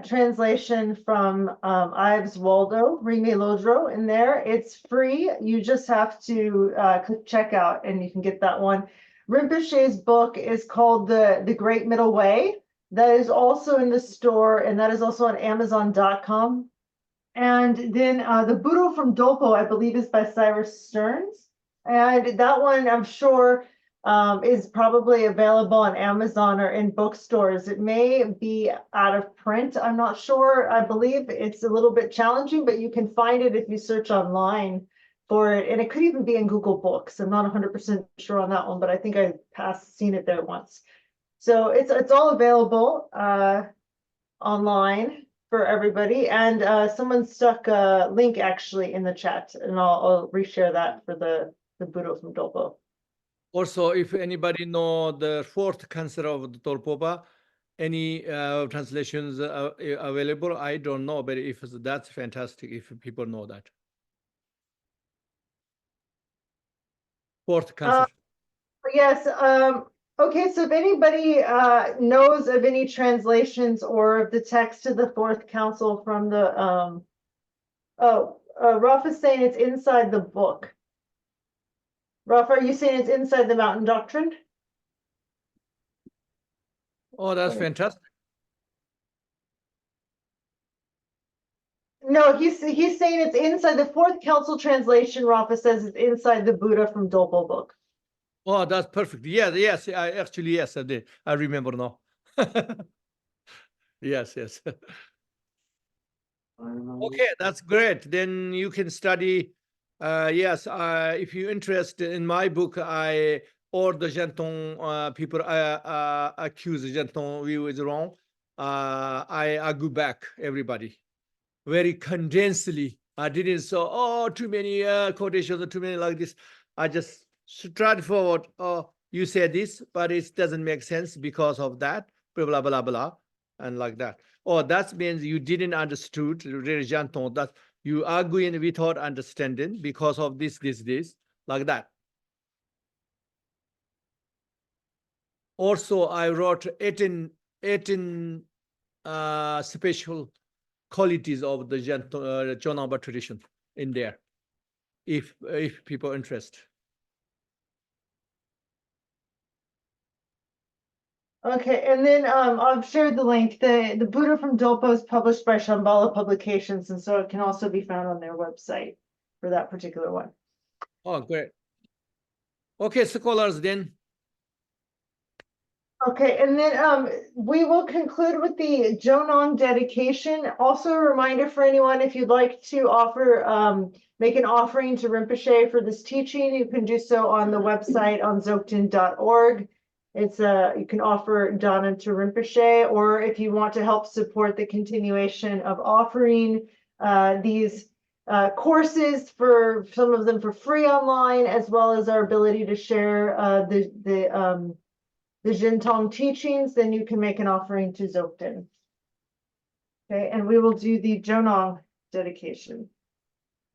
translation from Ives Waldo, Rime Lodro in there. It's free. You just have to click checkout and you can get that one. Rinpoche's book is called The Great Middle Way. That is also in the store, and that is also on Amazon.com. And then the Buddha from Dolpo, I believe, is by Cyrus Stearns. And that one, I'm sure, is probably available on Amazon or in bookstores. It may be out of print. I'm not sure. I believe it's a little bit challenging, but you can find it if you search online for it. And it could even be in Google Books. I'm not 100% sure on that one, but I think I seen it there once. So it's all available online for everybody, and someone stuck a link actually in the chat, and I'll reshare that for the Buddha from Dolpo. Also, if anybody know the fourth cancer of the Torpopa, any translations available? I don't know, but if that's fantastic, if people know that. Fourth cancer. Yes. Okay, so if anybody knows of any translations or of the text of the fourth council from the Rafa is saying it's inside the book. Rafa, are you saying it's inside the Mountain Doctrine? Oh, that's fantastic. No, he's saying it's inside the fourth council translation. Rafa says it's inside the Buddha from Dolpo book. Oh, that's perfect. Yes. Yes, I did. I remember now. Yes. Okay, that's great. Then you can study. Yes, if you're interested in my book, or the Zhentong people accuse the Zhentong view is wrong. I go back everybody very condensedly. I didn't say, oh, too many quotations, too many like this. I just straightforward. Oh, you say this, but it doesn't make sense because of that, blah, blah, blah, blah, and like that. Or that means you didn't understood, really, Zhentong, that you arguing without understanding because of this, like that. Also, I wrote 18 special qualities of the Zhongnamba tradition in there, if people are interested. Okay, and then I've shared the link. The Buddha from Dolpo is published by Shambhala Publications, and so it can also be found on their website for that particular one. Oh, great. Okay, scholars, then. Okay, and then we will conclude with the Jonong dedication. Also a reminder for anyone, if you'd like to offer, make an offering to Rinpoche for this teaching, you can do so on the website on dzogchen.org. It's you can offer dana to Rinpoche, or if you want to help support the continuation of offering these courses, for some of them for free online, as well as our ability to share the Zhentong teachings, then you can make an offering to Dzogchen. Okay, and we will do the Jonong dedication.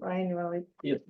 Ryan, you want to lead? Yep.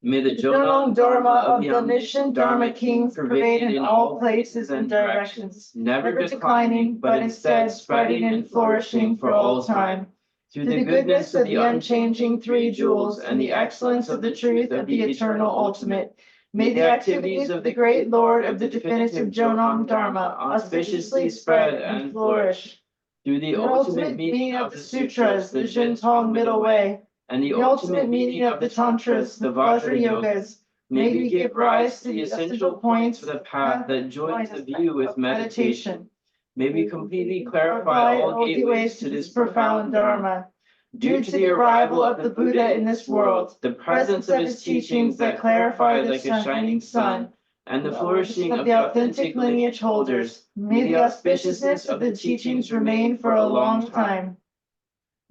May the Jonong Jonong Dharma of the omniscient omniscient Dharma kings pervade in all places and directions, never declining, but instead spreading and flourishing for all time. Through the goodness of the unchanging three jewels and the excellence of the truth of the eternal ultimate, may the activities of the great Lord of the definitive Jonong Dharma auspiciously spread and flourish. Through the ultimate meaning of the sutras, the Zhentong middle way, and the ultimate meaning of the tantras, the Vajra yogas, may we give rise to the essential points for the path that joins the view with meditation. May we completely clarify all gateways to this profound Dharma. Due to the arrival of the Buddha in this world, the presence of his teachings that clarify like a shining sun, and the flourishing of the authentic lineage holders, may the auspiciousness of the teachings remain for a long time.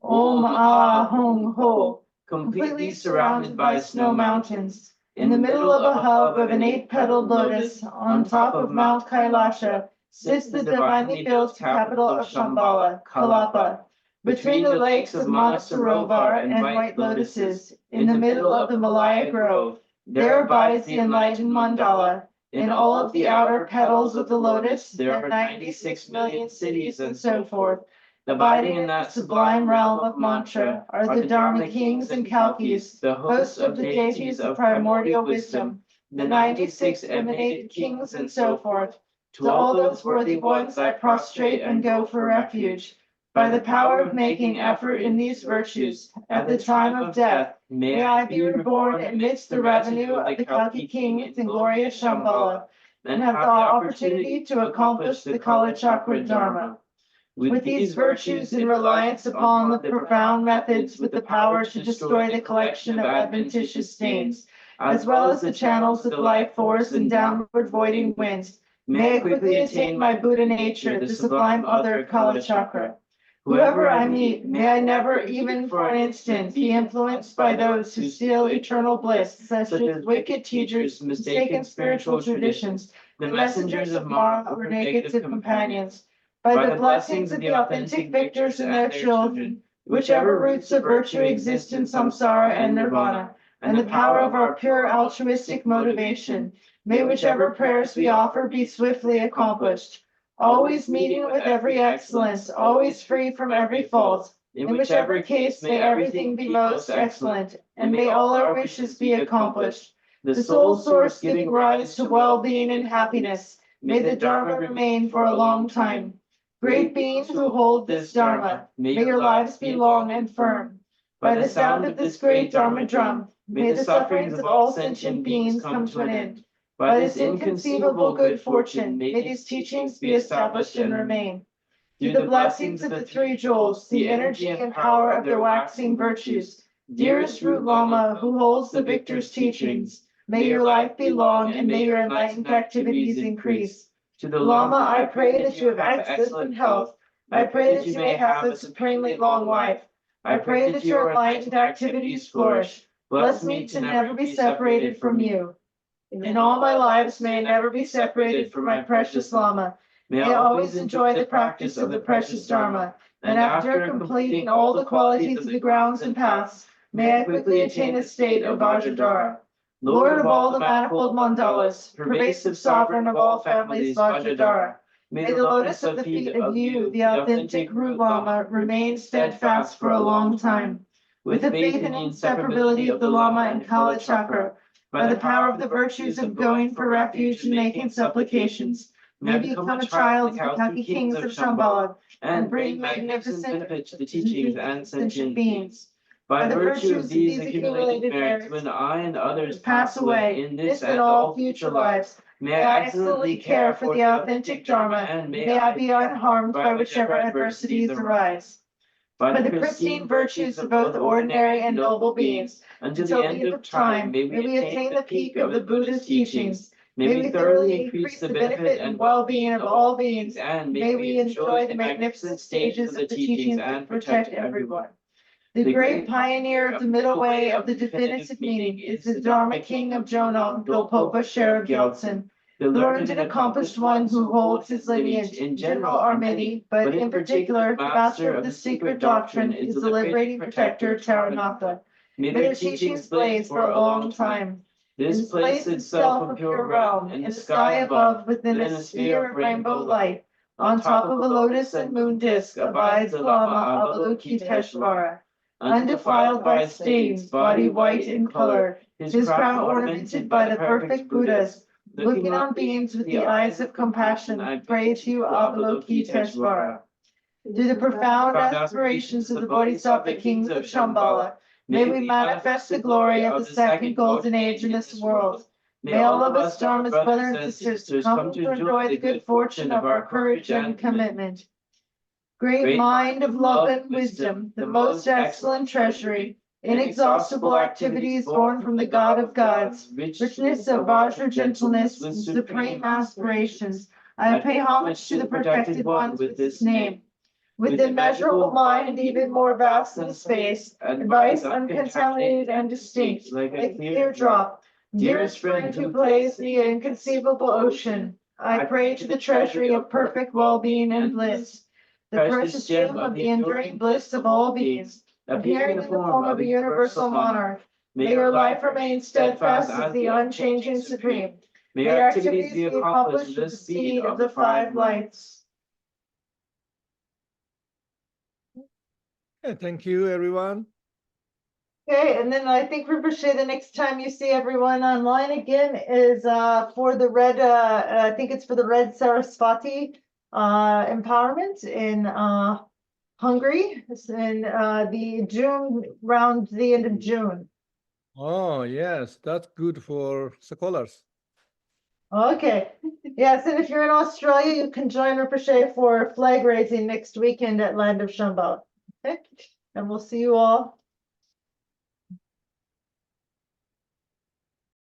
Om Ah Hong Ho, completely surrounded by snow mountains, in the middle of a hub of an 8-petaled lotus, on top of Mount Kailasha, sits the divinely built capital of Shambhala, Kalapa. Between the lakes of Manasarovar and white lotuses, in the middle of the Malaya Grove, there abides the enlightened mandala. In all of the outer petals of the lotus, there are 96 million cities and so forth. Abiding in that sublime realm of mantra are the Dharma kings and kalkis, the hosts of the deities of primordial wisdom, the 96 emanated kings and so forth. To all those worthy ones I prostrate and go for refuge. By the power of making effort in these virtues, at the time of death, may I be reborn amidst the revenue of the Kalki kings in glorious Shambhala, and have the opportunity to accomplish the Kala Chakra Dharma. With these virtues, in reliance upon the profound methods with the power to destroy the collection of adventitious stains, as well as the channels of life force and downward voiding winds, may I quickly attain my Buddha nature, the sublime other Kala Chakra. Whoever I meet, may I never, even for an instant, be influenced by those who steal eternal bliss, such as wicked teachers, mistaken spiritual traditions, the messengers of Mara, or negative companions. By the blessings of the authentic victors and their children, whichever roots of virtue exist in samsara and nirvana, and the power of our pure altruistic motivation, may whichever prayers we offer be swiftly accomplished. Always meeting with every excellence, always free from every fault. In whichever case, may everything be most excellent, and may all our wishes be accomplished. The sole source giving rise to well-being and happiness, may the Dharma remain for a long time. Great beings who hold this Dharma, may your lives be long and firm. By the sound of this great Dharma drum, may the sufferings of all sentient beings come to an end. By this inconceivable good fortune, may these teachings be established and remain. Through the blessings of the three jewels, the energy and power of their waxing virtues, dearest Root Lama, who holds the victor's teachings, may your life be long and may your enlightened activities increase. To the Lama, I pray that you have excellent health. I pray that you may have a supremely long life. I pray that your enlightened activities flourish. Bless me to never be separated from you. In all my lives, may I never be separated from my precious Lama. May I always enjoy the practice of the precious Dharma. And after completing all the qualities of the grounds and paths, may I quickly attain the state of Vajradhara. Lord of all the manifold mandalas, pervasive sovereign of all families, Vajradhara. May the lotus of the feet of you, the authentic Guru Lama, remain steadfast for a long time. With the faith and inseparability of the Lama and Kala Chakra, by the power of the virtues of going for refuge and making supplications, may become a child of the Kalki kings of Shambhala, and bring magnificent benefit to the teachings and sentient beings. By the virtue of these accumulated merits, when I and others pass away in this and all future lives, may I excellently care for the authentic Dharma, and may I be unharmed by whichever adversities arise. By the pristine virtues of both ordinary and noble beings, until the end of time, may we attain the peak of the Buddha's teachings. May we thoroughly increase the benefit and well-being of all beings, and may we enjoy the magnificent stages of the teachings and protect everyone. The great pioneer of the middle way of the definitive meaning is the Dharma King of Jonang, Dolpopa Sherab Gyaltsen, the learned and accomplished one who holds his lineage in general are many, but in particular, the master of the secret doctrine is the liberating protector Taranatha. May their teachings blaze for a long time. This place itself a pure realm, in the sky above, within a sphere of rainbow light, on top of a lotus and moon disk, abides the Lama Avalokiteshvara. Undefiled by stains, body white in color, his crown ornamented by the perfect Buddhas. Looking on beings with the eyes of compassion, I pray to you, Avalokiteshvara. Through the profound aspirations of the Bodhisattva kings of Shambhala, may we manifest the glory of the second golden age in this world. May all of us Dharma's brothers and sisters come to enjoy the good fortune of our courage and commitment. Great mind of love and wisdom, the most excellent treasury, inexhaustible activities born from the God of gods, richness of Vajra gentleness and supreme aspirations, I pay homage to the protected ones with this name. With immeasurable mind even more vast than space, advice uncontaminated and distinct, like a clear drop, dearest friend who plays the inconceivable ocean, I pray to the treasury of perfect well-being and bliss, the precious gem of the enduring bliss of all beings, appearing in the form of a universal monarch. May your life remain steadfast as the unchanging supreme. May your activities be accomplished with the speed of the 5 lights. Yeah, thank you, everyone. Okay, and then I think Rinpoche, the next time you see everyone online again is for the red, I think it's for the Red Saraswati empowerment in Hungary. It's in the June, around the end of June. Oh, yes, that's good for scholars. Okay, yes, and if you're in Australia, you can join Rinpoche for flag raising next weekend at Land of Shambhala. Okay, and we'll see you all